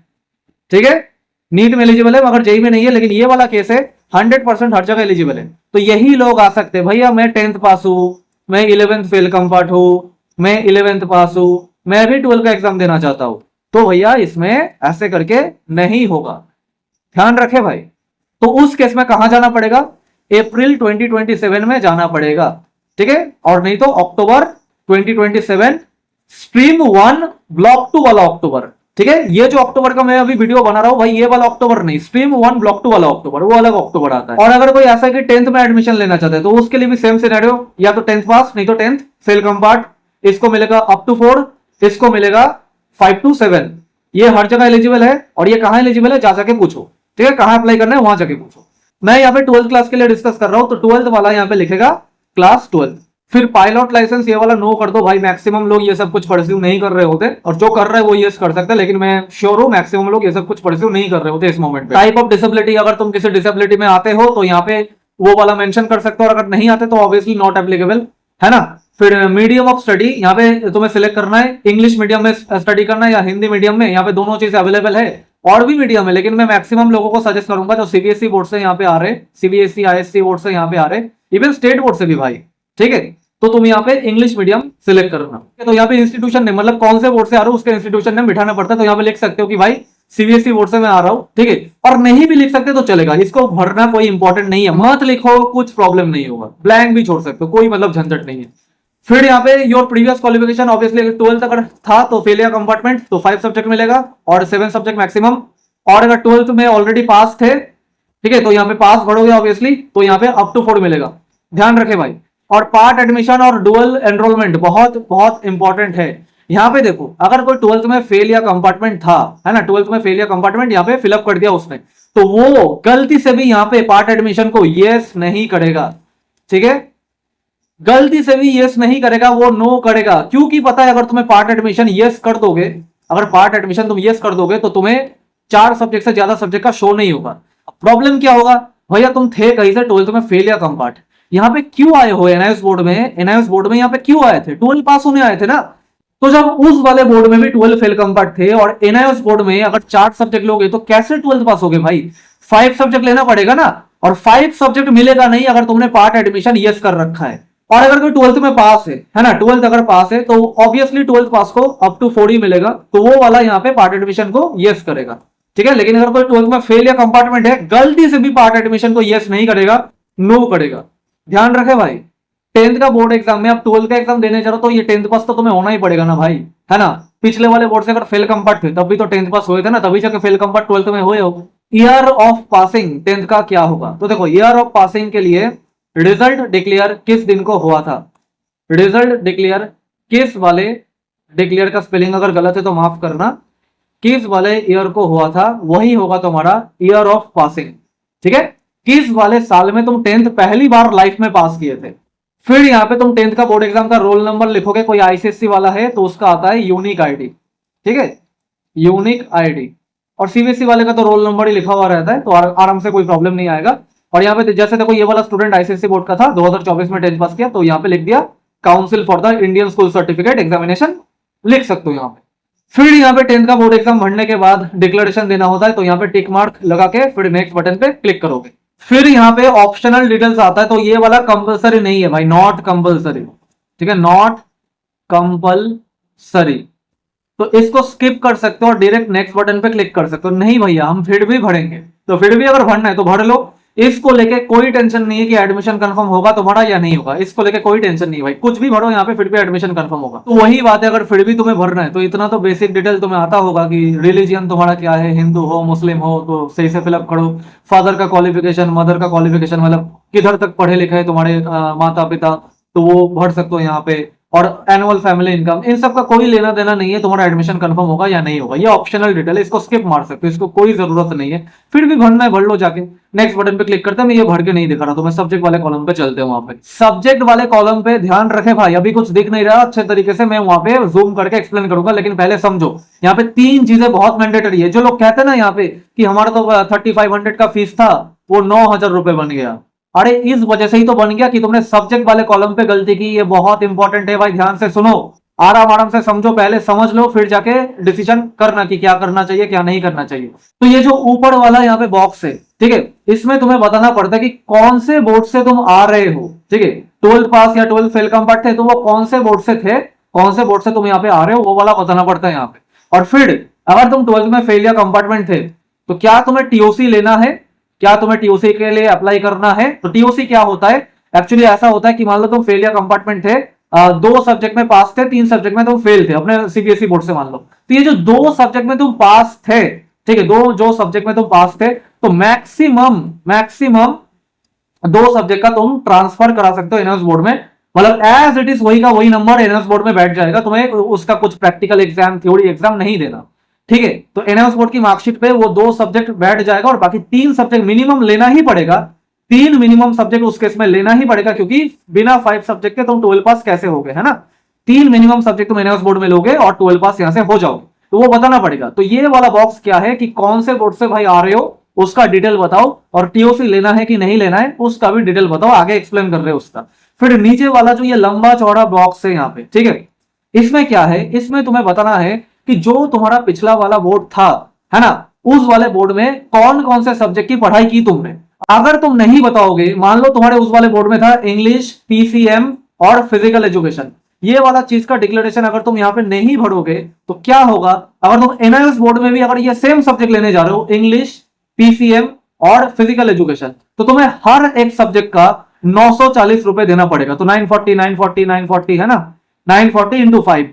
ठीक है, नीट में एलिजिबल है मगर जेईई में नहीं है, लेकिन ये वाला केस है 100% हर जगह एलिजिबल है। तो यही लोग आ सकते हैं, भैया मैं 10th पास हूं, मैं 11th फेल कंपार्ट हूं, मैं 11th पास हूं, मैं भी 12 का एग्जाम देना चाहता हूं, तो भैया इसमें ऐसे करके नहीं होगा, ध्यान रखे भाई। तो उस केस में कहां जाना पड़ेगा, अप्रैल 2027 में जाना पड़ेगा, ठीक है, और नहीं तो अक्टूबर 2027 स्ट्रीम 1 ब्लॉक 2 वाला अक्टूबर, ठीक है। ये जो अक्टूबर का मैं अभी वीडियो बना रहा हूं भाई, ये वाला अक्टूबर नहीं, स्ट्रीम 1 ब्लॉक 2 वाला अक्टूबर, वो अलग अक्टूबर आता है। और अगर कोई ऐसा कि 10th में एडमिशन लेना चाहते हैं तो उसके लिए भी सेम सिनेरियो, या तो 10th पास, नहीं तो 10th फेल कंपार्ट, इसको मिलेगा अप टू 4, इसको मिलेगा 5 to 7। ये हर जगह एलिजिबल है, और ये कहां एलिजिबल है जा जाके पूछो, ठीक है, कहां अप्लाई करना है वहां जाके पूछो। मैं यहाँ पे 12th क्लास के लिए डिस्कस कर रहा हूँ, तो 12th वाला यहाँ पे लिखेगा क्लास 12। फिर पायलट लाइसेंस ये वाला नो कर दो भाई, मैक्सिमम लोग ये सब कुछ परस्यू नहीं कर रहे होते, और जो कर रहे हैं वो ये कर सकते हैं, लेकिन मैं श्योर हूँ मैक्सिमम लोग ये सब कुछ परस्यू नहीं कर रहे होते इस मोमेंट पे। टाइप ऑफ डिसेबिलिटी, अगर तुम किसी डिसेबिलिटी में आते हो तो यहाँ पे वो वाला मेंशन कर सकते हो, और अगर नहीं आते तो ऑब्वियसली नॉट एप्लीकेबल, है ना। फिर मीडियम ऑफ स्टडी यहाँ पे तुम्हें सिलेक्ट करना है, इंग्लिश मीडियम में स्टडी करना है या हिंदी मीडियम में, यहाँ पे दोनों चीज अवेलेबल है, और भी मीडियम है, लेकिन मैं मैक्सिमम लोगों को सजेस्ट करूंगा जो सीबीएसई बोर्ड से यहाँ पे आ रहे, सीबीएसई आईएससी बोर्ड से यहाँ पे आ रहे, इवन स्टेट बोर्ड से भी भाई, ठीक है। तो तुम यहाँ पे इंग्लिश मीडियम सिलेक्ट करना। तो यहाँ पे इंस्टीट्यूशन नेम, मतलब कौन से बोर्ड से आ रहे हो उसके इंस्टीट्यूशन नेम बिठाना पड़ता है, तो यहाँ पे लिख सकते हो कि भाई सीबीएसई बोर्ड से मैं आ रहा हूँ, ठीक है। और नहीं भी लिख सकते तो चलेगा, इसको भरना कोई इंपॉर्टेंट नहीं है, मत लिखो, कुछ प्रॉब्लम नहीं होगा, ब्लैंक भी छोड़ सकते हो, कोई मतलब झंझट नहीं है। फिर यहाँ पे your previous qualification, obviously 12th अगर था तो फेल या कंपार्टमेंट, तो 5 सब्जेक्ट मिलेगा और 7 सब्जेक्ट मैक्सिमम, और अगर 12th में ऑलरेडी पास थे, ठीक है, तो यहाँ पे पास बढ़ोगे ऑब्वियसली, तो यहाँ पे अप टू 4 मिलेगा, ध्यान रखे भाई। और पार्ट एडमिशन और डुअल एनरोलमेंट बहुत बहुत इंपॉर्टेंट है। यहाँ पे देखो, अगर कोई 12th में फेल या कंपार्टमेंट था, है ना, 12th में फेल या कंपार्टमेंट यहाँ पे फिलअप कर दिया उसने, तो वो गलती से भी यहाँ पे पार्ट एडमिशन को यस नहीं करेगा, ठीक है, गलती से भी यस नहीं करेगा, वो नो करेगा। क्योंकि पता है, अगर तुम्हें पार्ट एडमिशन यस कर दोगे, अगर पार्ट एडमिशन तुम यस कर दोगे तो तुम्हें 4 सब्जेक्ट से ज्यादा सब्जेक्ट का शो नहीं होगा। प्रॉब्लम क्या होगा भैया, तुम थे कहीं से 12th में फेल या कंपार्ट, यहाँ पे क्यों आए हो एनआईएस बोर्ड में, एनआईएस बोर्ड में यहाँ पे क्यों आए थे, 12 पास होने आए थे ना। तो जब उस वाले बोर्ड में भी 12 फेल कंपार्ट थे और एनआईएस बोर्ड में अगर 4 सब्जेक्ट लोगे तो कैसे 12th पास होगे भाई, 5 सब्जेक्ट लेना पड़ेगा ना, और 5 सब्जेक्ट मिलेगा नहीं अगर तुमने पार्ट एडमिशन यस कर रखा है। और अगर कोई 12th में पास है ना, 12th अगर पास है तो ऑब्वियसली 12th पास को अप टू 4 ही मिलेगा, तो वो वाला यहाँ पे पार्ट एडमिशन को यस करेगा, ठीक है। लेकिन अगर कोई 12th में फेल या कंपार्टमेंट है, गलती से भी पार्ट एडमिशन को यस नहीं करेगा, नो करेगा, ध्यान रखे भाई। 10th का बोर्ड एग्जाम में आप 12th का एग्जाम देने चलो तो ये 10th पास तो तुम्हें होना ही पड़ेगा ना भाई, है ना। पिछले वाले बोर्ड से अगर फेल कंपार्ट थे तब भी तो 10th पास हुए थे ना, तभी जाके फेल कंपार्ट 12th में हुए हो। ईयर ऑफ पासिंग 10th का क्या होगा, तो देखो ईयर ऑफ पासिंग के लिए रिजल्ट डिक्लेयर किस दिन को हुआ था, रिजल्ट डिक्लेयर किस वाले, डिक्लेयर का स्पेलिंग अगर गलत है तो माफ करना, किस वाले ईयर को हुआ था वही होगा तुम्हारा ईयर ऑफ पासिंग, ठीक है। किस वाले साल में तुम 10th पहली बार लाइफ में पास किए थे। फिर यहाँ पे तुम 10th का बोर्ड एग्जाम का रोल नंबर लिखोगे, कोई आईसीएससी वाला है तो उसका आता है यूनिक आईडी, ठीक है, यूनिक आईडी। और सीबीएसई वाले का तो रोल नंबर ही लिखा हुआ रहता है, तो आराम से कोई प्रॉब्लम नहीं आएगा। और यहाँ पे जैसे देखो, ये वाला स्टूडेंट आईसीएससी बोर्ड का था, 2024 में 10th पास किया, तो यहाँ पे लिख दिया council for the Indian school certificate examination, लिख सकते हो यहाँ पे। फिर यहाँ पे 10th का बोर्ड एग्जाम भरने के बाद डिक्लेरेशन देना होता है, तो यहाँ पे टिक मार्क लगा के फिर नेक्स्ट बटन पे क्लिक करोगे। फिर यहाँ पे ऑप्शनल डिटेल्स आता है, तो ये वाला कंपलसरी नहीं है भाई, नॉट कंपलसरी, ठीक है, नॉट कंपलसरी, तो इसको स्किप कर सकते हो और डायरेक्ट नेक्स्ट बटन पे क्लिक कर सकते हो। नहीं भैया हम फिर भी भरेंगे, तो फिर भी अगर भरना है तो भर लो, इसको लेके कोई टेंशन नहीं है कि एडमिशन कंफर्म होगा तुम्हारा या नहीं होगा, इसको लेके कोई टेंशन नहीं भाई, कुछ भी भरो यहाँ पे फिर भी एडमिशन कंफर्म होगा। तो वही बात है, अगर फिर भी तुम्हें भरना है तो इतना तो बेसिक डिटेल तुम्हें आता होगा कि रिलीजियन तुम्हारा क्या है, हिंदू हो मुस्लिम हो तो सही से फिलअप करो, फादर का क्वालिफिकेशन, मदर का क्वालिफिकेशन, मतलब किधर तक पढ़े लिखे हैं तुम्हारे माता पिता, तो वो भर सकते हो यहाँ पे, और एनुअल फैमिली इनकम, इन सब का कोई लेना देना नहीं है, तुम्हारा एडमिशन कंफर्म होगा या नहीं होगा, ये ऑप्शनल डिटेल है, इसको स्किप मार सकते हो, इसको कोई जरूरत नहीं है। फिर भी भरना है भर लो जाके, नेक्स्ट बटन पे क्लिक करते हैं। मैं ये भर के नहीं दिखा रहा, तो मैं सब्जेक्ट वाले कॉलम पे चलते हैं। वहां पे सब्जेक्ट वाले कॉलम पे ध्यान रखे भाई, अभी कुछ दिख नहीं रहा अच्छे तरीके से, मैं वहां पे जूम करके एक्सप्लेन करूंगा, लेकिन पहले समझो यहाँ पे 3 चीजें बहुत मैंडेटरी है। जो लोग कहते हैं ना यहाँ पे कि हमारा तो 3500 का फीस था, वो 9000 रुपए बन गया, अरे इस वजह से ही तो बन गया कि तुमने सब्जेक्ट वाले कॉलम पे गलती की। ये बहुत इंपॉर्टेंट है भाई, ध्यान से सुनो, आराम आराम से समझो, पहले समझ लो फिर जाके डिसीजन करना कि क्या करना चाहिए क्या नहीं करना चाहिए। तो ये जो ऊपर वाला यहाँ पे बॉक्स है, ठीक है, इसमें तुम्हें बताना पड़ता है कि कौन से बोर्ड से तुम आ रहे हो, ठीक है। 12th पास या 12th फेल कंपार्ट थे तो वो कौन से बोर्ड से थे, कौन से बोर्ड से तुम यहाँ पे आ रहे हो, वो वाला बताना पड़ता है यहाँ पे। और फिर अगर तुम 12th में फेल या कंपार्टमेंट थे तो क्या तुम्हें टीओसी लेना है, क्या तुम्हें टीओसी के लिए अप्लाई करना है। तो टीओसी क्या होता है, एक्चुअली ऐसा होता है कि मान लो तुम फेल या कंपार्टमेंट थे, 2 सब्जेक्ट में पास थे, 3 सब्जेक्ट में तुम फेल थे अपने सीबीएसई बोर्ड से मान लो, तो ये जो 2 सब्जेक्ट में तुम पास थे, ठीक है, जो सब्जेक्ट में तुम पास थे, तो मैक्सिमम 2 सब्जेक्ट का तुम ट्रांसफर करा सकते हो एनआईएस बोर्ड में, मतलब एज इट इज वही का वही नंबर एनआईएस बोर्ड में बैठ जाएगा, तुम्हें उसका कुछ प्रैक्टिकल एग्जाम थ्योरी एग्जाम नहीं देना, ठीक है। तो एनआईओएस बोर्ड की मार्कशीट पे वो 2 सब्जेक्ट बैठ जाएगा और बाकी 3 सब्जेक्ट मिनिमम लेना ही पड़ेगा। 3 मिनिमम सब्जेक्ट उस केस में लेना ही पड़ेगा, क्योंकि बिना 5 सब्जेक्ट के तुम 12 पास कैसे होगे, है ना। 3 मिनिमम सब्जेक्ट तुम एनआईओएस बोर्ड में लोगे और 12 पास यहां से हो जाओगे, तो वो बताना पड़ेगा। तो ये वाला बॉक्स क्या है कि कौन से बोर्ड से भाई आ रहे हो उसका डिटेल बताओ, और टीओसी लेना है कि नहीं लेना है उसका भी डिटेल बताओ, आगे एक्सप्लेन कर रहे हो उसका। फिर नीचे वाला जो ये लंबा चौड़ा बॉक्स है यहाँ पे, ठीक है, इसमें क्या है, इसमें तुम्हें बताना है कि जो तुम्हारा पिछला वाला बोर्ड था, है ना, उस वाले बोर्ड में कौन कौन से सब्जेक्ट की पढ़ाई की तुमने। अगर तुम नहीं बताओगे, मान लो तुम्हारे उस वाले बोर्ड में था इंग्लिश, पीसीएम और फिजिकल एजुकेशन, ये वाला चीज का डिक्लेरेशन अगर तुम यहाँ पे नहीं भरोगे तो क्या होगा, अगर तुम एनआईओएस बोर्ड में भी अगर ये सेम सब्जेक्ट लेने जा रहे हो, इंग्लिश, पीसीएम और फिजिकल एजुकेशन, तो तुम्हें हर एक सब्जेक्ट का 940 रुपए देना पड़ेगा। तो 940 है ना, 940 इंटू 5,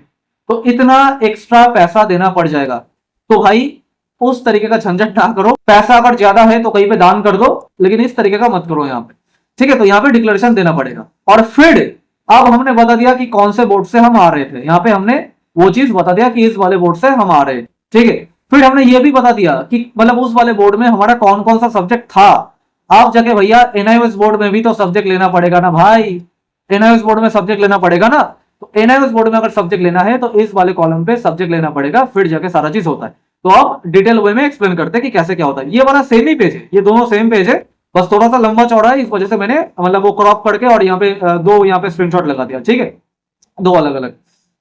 तो इतना एक्स्ट्रा पैसा देना पड़ जाएगा। तो भाई उस तरीके का झंझट ना करो, पैसा अगर ज्यादा है तो कहीं पे दान कर दो, लेकिन इस तरीके का मत करो यहाँ पे, ठीक है। तो यहाँ पे डिक्लेरेशन देना पड़ेगा। और फिर अब हमने बता दिया कि कौन से बोर्ड से हम आ रहे थे, यहाँ पे हमने वो चीज बता दिया कि इस वाले बोर्ड से हम आ रहे हैं, ठीक है। फिर हमने ये भी बता दिया कि मतलब उस वाले बोर्ड में हमारा कौन कौन सा सब्जेक्ट था। आप जाके भैया एनआईओएस बोर्ड में भी तो सब्जेक्ट लेना पड़ेगा ना भाई, एनआईओएस बोर्ड में सब्जेक्ट लेना पड़ेगा ना। तो एनआईओएस बोर्ड में अगर सब्जेक्ट लेना है तो इस वाले कॉलम पे सब्जेक्ट लेना पड़ेगा, फिर जाके सारा चीज होता है। तो आप डिटेल वे में एक्सप्लेन करते हैं कि कैसे क्या होता है। ये वाला सेम ही पेज है, ये दोनों सेम पेज है, बस थोड़ा सा लंबा चौड़ा है, इस वजह से मैंने मतलब वो क्रॉप करके और यहाँ पे 2 यहाँ पे स्क्रीनशॉट लगा दिया, ठीक है, 2 अलग अलग।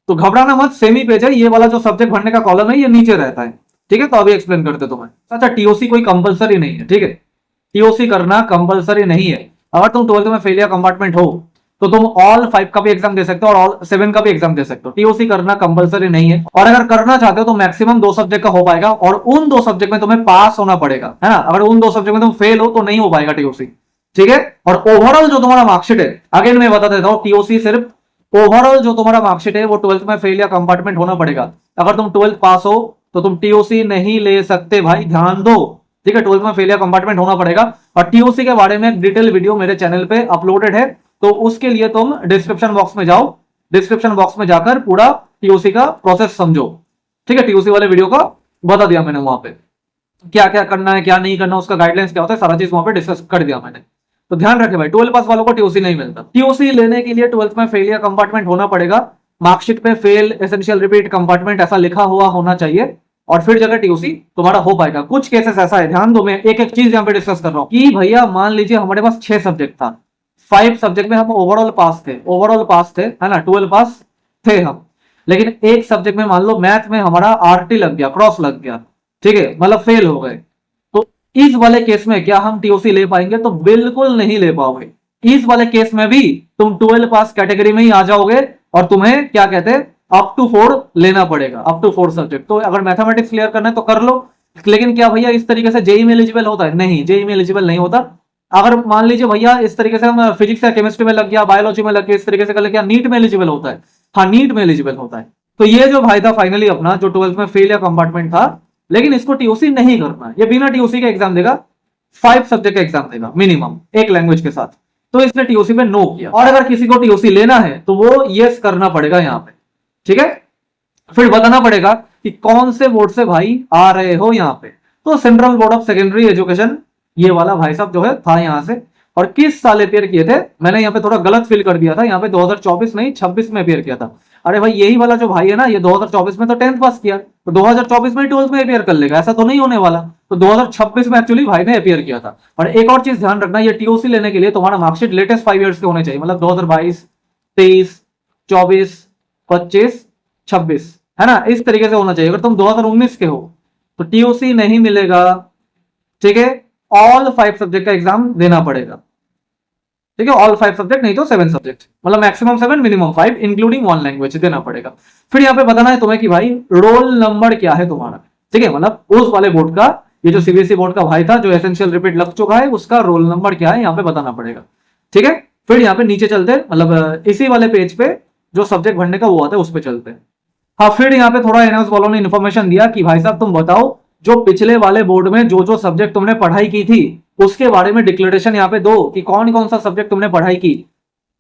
तो घबराना मत, सेम ही पेज है। ये वाला जो सब्जेक्ट भरने का कॉलम है ये नीचे रहता है, ठीक है। तो अभी एक्सप्लेन करते तुम्हें। अच्छा, टीओसी कोई कंपलसरी नहीं है, ठीक है, टीओसी करना कंपलसरी नहीं है। अगर तुम 12th में फेल या कंपार्टमेंट हो तो तुम ऑल 5 का भी एग्जाम दे सकते हो और ऑल 7 का भी एग्जाम दे सकते हो। टीओसी करना कंपलसरी नहीं है, और अगर करना चाहते हो तो मैक्सिमम 2 सब्जेक्ट का हो पाएगा, और उन 2 सब्जेक्ट में तुम्हें पास होना पड़ेगा, है ना। अगर उन 2 सब्जेक्ट में तुम फेल हो तो नहीं हो पाएगा टीओसी, ठीक है। और ओवरऑल जो तुम्हारा मार्कशीट है, अगेन मैं बता देता हूं, टीओसी सिर्फ ओवरऑल जो तुम्हारा मार्कशीट है वो 12th में फेल या कंपार्टमेंट होना पड़ेगा। अगर तुम 12th पास हो तो तुम टीओसी नहीं ले सकते भाई, ध्यान दो, ठीक है। 12th में फेल या कंपार्टमेंट होना पड़ेगा। और टीओसी के बारे में एक डिटेल वीडियो मेरे चैनल पे अपलोडेड है, तो उसके लिए तुम डिस्क्रिप्शन बॉक्स में जाओ, डिस्क्रिप्शन बॉक्स में जाकर पूरा टीओसी का प्रोसेस समझो, ठीक है। टीओसी वाले वीडियो का बता दिया मैंने, वहां पे क्या क्या करना है क्या नहीं करना, उसका गाइडलाइंस क्या होता है, सारा चीज वहां पे डिस्कस कर दिया मैंने। तो ध्यान रखे भाई, 12 पास वालों को टीओसी नहीं मिलता। टीओसी लेने के लिए 12th में फेल या कंपार्टमेंट होना पड़ेगा, मार्कशीट पे फेल, एसेंशियल रिपीट, कंपार्टमेंट ऐसा लिखा हुआ होना चाहिए, और फिर जगह टीओसी तुम्हारा हो पाएगा। कुछ केसेस ऐसा है, ध्यान दो, मैं एक एक चीज यहाँ पे डिस्कस कर रहा हूँ कि भैया मान लीजिए हमारे पास 6 सब्जेक्ट था, 5 सब्जेक्ट में हम ओवरऑल पास थे, है ना, 12 पास थे हम, लेकिन एक सब्जेक्ट में मान लो मैथ में हमारा आरटी लग गया, क्रॉस लग गया, ठीक है, मतलब फेल हो गए, तो इस वाले केस में क्या हम टीओसी ले पाएंगे? तो बिल्कुल नहीं ले पाओगे। इस वाले केस में भी तुम 12 पास कैटेगरी में ही आ जाओगे, और तुम्हें क्या कहते हैं, अप टू 4 लेना पड़ेगा, अप टू 4 सब्जेक्ट। तो अगर मैथमेटिक्स क्लियर करना है तो कर लो, लेकिन क्या भैया इस तरीके से जेई में एलिजिबल होता है? नहीं, जेई में एलिजिबल नहीं होता। अगर मान लीजिए भैया इस तरीके से हम फिजिक्स या केमिस्ट्री में लग गया, बायोलॉजी में लग गया, इस तरीके से कर लिया, नीट में एलिजिबल होता है। हाँ, नीट में एलिजिबल होता है। तो ये जो भाई था फाइनली अपना, जो 12th में फेल या कंपार्टमेंट था, लेकिन इसको टीओसी नहीं करना है, ये बिना टीओसी का एग्जाम देगा, 5 सब्जेक्ट का एग्जाम देगा मिनिमम, एक लैंग्वेज के साथ। तो इसने टीओसी में नो किया। और अगर किसी को टीओसी लेना है तो वो यस करना पड़ेगा यहाँ पे, ठीक है। फिर बताना पड़ेगा कि कौन से बोर्ड से भाई आ रहे हो यहाँ पे। तो central board of secondary education, ये वाला भाई साहब जो है था यहाँ से, और किस साल अपेयर किए थे, मैंने यहाँ पे थोड़ा गलत फिल कर दिया था, यहाँ पे 2024 नहीं 26 में अपेयर किया था। अरे भाई यही वाला जो भाई है ना, ये 2024 में तो 10th पास किया, तो 2024 में 12th में अपेयर कर लेगा, ऐसा तो नहीं होने वाला। तो 2026 में एक्चुअली भाई ने अपेयर किया था। और एक और चीज ध्यान रखना, ये टीओसी लेने के लिए तुम्हारा मार्कशीट लेटेस्ट 5 ईयर्स के होने चाहिए, मतलब 2022, 23, 24, 25, 26, है ना, इस तरीके से होना चाहिए। अगर तुम 2019 के हो तो टीओसी नहीं मिलेगा, ठीक है। ऑल 5 सब्जेक्ट का एग्जाम देना पड़ेगा, ठीक है, ऑल 5 सब्जेक्ट, नहीं तो 7 सब्जेक्ट, मतलब मैक्सिमम 7 मिनिमम 5 इंक्लूडिंग 1 लैंग्वेज देना पड़ेगा। फिर यहाँ पे बताना है तुम्हें कि भाई रोल नंबर क्या है तुम्हारा, ठीक है, मतलब उस वाले बोर्ड का, ये जो सीबीएसई बोर्ड का भाई था जो एसेंशियल रिपीट लग चुका है, उसका रोल नंबर क्या है यहाँ पे बताना पड़ेगा, ठीक है। फिर यहाँ पे नीचे चलते, मतलब इसी वाले पेज पे जो सब्जेक्ट भरने का वो आता है उस पर चलते हैं। हाँ, फिर यहाँ पे थोड़ा एनआईओएस वालों ने इन्फॉर्मेशन दिया कि भाई साहब तुम बताओ जो पिछले वाले बोर्ड में जो जो सब्जेक्ट तुमने पढ़ाई की थी उसके बारे में डिक्लेरेशन यहाँ पे दो कि कौन कौन सा सब्जेक्ट तुमने पढ़ाई की,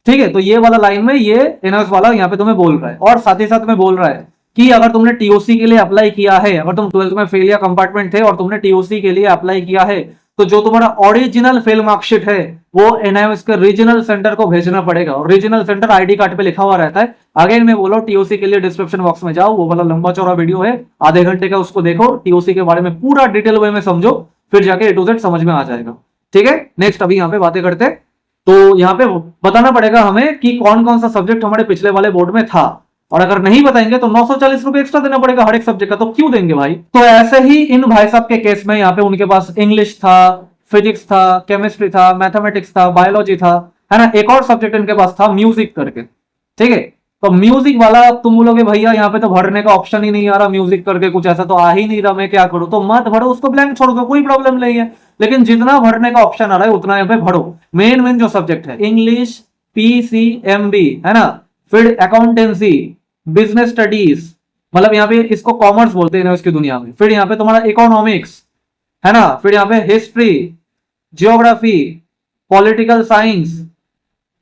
ठीक है। तो ये वाला लाइन में ये एनआईओएस वाला यहाँ पे तुम्हें बोल रहा है, और साथ ही साथ में बोल रहा है कि अगर तुमने टीओसी के लिए अप्लाई किया है, अगर तुम 12th में फेल या कंपार्टमेंट थे और तुमने टीओसी के लिए अप्लाई किया है, तो जो तुम्हारा ओरिजिनल फेल मार्कशीट है वो एनआईओएस के रीजनल सेंटर को भेजना पड़ेगा। और रीजनल सेंटर आईडी कार्ड पे लिखा हुआ रहता है। अगेन मैं बोलो, टीओसी के लिए डिस्क्रिप्शन बॉक्स में जाओ, वो वाला लंबा चौड़ा वीडियो है, आधे घंटे का, उसको देखो, टीओसी के बारे में पूरा डिटेल वे में समझो, फिर जाके ए टू जेड समझ में आ जाएगा। ठीक है, नेक्स्ट अभी यहाँ पे बातें करते हैं। तो यहाँ पे बताना पड़ेगा हमें कि कौन कौन सा सब्जेक्ट हमारे पिछले वाले बोर्ड में था, और अगर नहीं बताएंगे तो 940 रुपए एक्स्ट्रा देना पड़ेगा हर एक सब्जेक्ट का। तो क्यों देंगे भाई? तो ऐसे ही इन भाई साहब के केस में यहाँ पे उनके पास इंग्लिश था, फिजिक्स था, केमिस्ट्री था, मैथमेटिक्स था, बायोलॉजी था, है ना। एक और सब्जेक्ट इनके पास था म्यूजिक करके। ठीक है, तो म्यूजिक वाला तुम बोलोगे भैया यहाँ पे तो भरने का ऑप्शन ही नहीं आ रहा, म्यूजिक करके कुछ ऐसा तो आ ही नहीं रहा, मैं क्या करूं? तो मत भरो, उसको ब्लैंक छोड़ दो, कोई प्रॉब्लम नहीं है। लेकिन जितना भरने का ऑप्शन आ रहा है उतना यहाँ पे भरो। मेन जो सब्जेक्ट है इंग्लिश, पीसीएमबी, है ना, फिर अकाउंटेंसी, बिजनेस स्टडीज, मतलब यहाँ पे इसको कॉमर्स बोलते हैं उसकी दुनिया में। फिर यहाँ पे तुम्हारा इकोनॉमिक्स, है ना, फिर यहाँ पे history, geography, political science,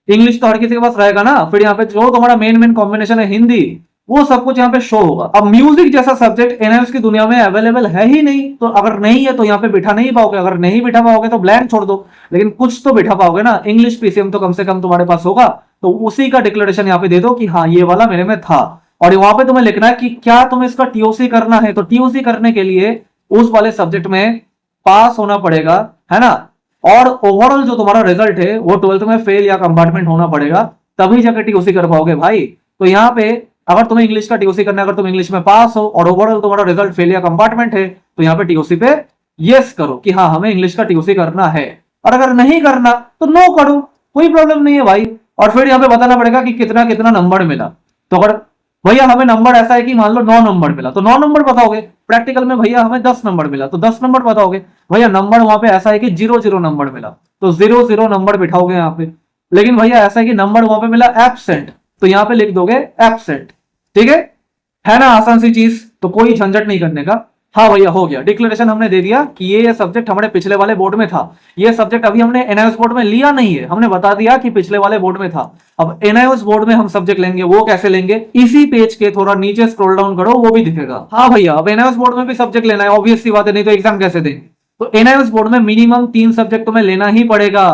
English तो हर किसी के पास रहेगा ना। फिर यहाँ पे जो तुम्हारा मेन कॉम्बिनेशन है हिंदी, वो सब कुछ यहाँ पे शो होगा। अब म्यूजिक जैसा सब्जेक्ट एनआईओएस की दुनिया में अवेलेबल है ही नहीं, तो अगर नहीं है तो यहाँ पे बिठा नहीं पाओगे। अगर नहीं बिठा पाओगे तो ब्लैंक छोड़ दो, लेकिन कुछ तो बिठा पाओगे ना। इंग्लिश पीसीएम तो कम से कम तुम्हारे पास होगा, तो उसी का डिक्लेरेशन यहाँ पे दे दो कि हाँ ये वाला मेरे में था। और वहां पे तुम्हें लिखना है कि क्या तुम्हें इसका टीओसी करना है। तो टीओसी करने के लिए उस वाले सब्जेक्ट में पास होना पड़ेगा, है ना। और ओवरऑल जो तुम्हारा रिजल्ट है वो 12th में फेल या कंपार्टमेंट होना पड़ेगा, तभी जाकर टीओसी कर पाओगे भाई। तो यहाँ पे अगर तुम्हें इंग्लिश का टीओसी करना है, अगर तुम इंग्लिश में पास हो और ओवरऑल तुम्हारा रिजल्ट फेल या कंपार्टमेंट है, तो यहाँ पे टीओसी पे यस करो कि हाँ हमें इंग्लिश का टीओसी करना है। और अगर नहीं करना तो नो करो, कोई प्रॉब्लम नहीं है भाई। और फिर यहाँ पे बताना पड़ेगा कि कितना कितना नंबर मिला। तो अगर भैया हमें नंबर ऐसा है कि मान लो 9 नंबर मिला, तो 9 नंबर बताओगे। प्रैक्टिकल में भैया हमें 10 नंबर मिला, तो 10 नंबर बताओगे। भैया नंबर वहां पे ऐसा है कि 0 नंबर मिला, तो 0 नंबर बिठाओगे यहाँ पे। लेकिन भैया ऐसा है कि नंबर वहां पे मिला एब्सेंट, तो यहाँ पे लिख दोगे एब्सेंट। ठीक है ना, आसान सी चीज, तो कोई झंझट नहीं करने का। हाँ भैया हो गया, डिक्लेरेशन हमने दे दिया कि ये सब्जेक्ट हमारे पिछले वाले बोर्ड में था। ये सब्जेक्ट अभी हमने एनआईओएस बोर्ड में लिया नहीं है, हमने बता दिया कि पिछले वाले बोर्ड में था। अब एनआईओएस बोर्ड में हम सब्जेक्ट लेंगे, वो कैसे लेंगे? इसी पेज के थोड़ा नीचे स्क्रॉल डाउन करो, वो भी दिखेगा। हाँ भैया, अब एनआईओएस बोर्ड में भी सब्जेक्ट लेना है, ऑब्वियस सी बात है, नहीं तो एग्जाम कैसे देंगे। तो एनआईओएस बोर्ड में मिनिमम 3 सब्जेक्ट तुम्हें लेना ही पड़ेगा।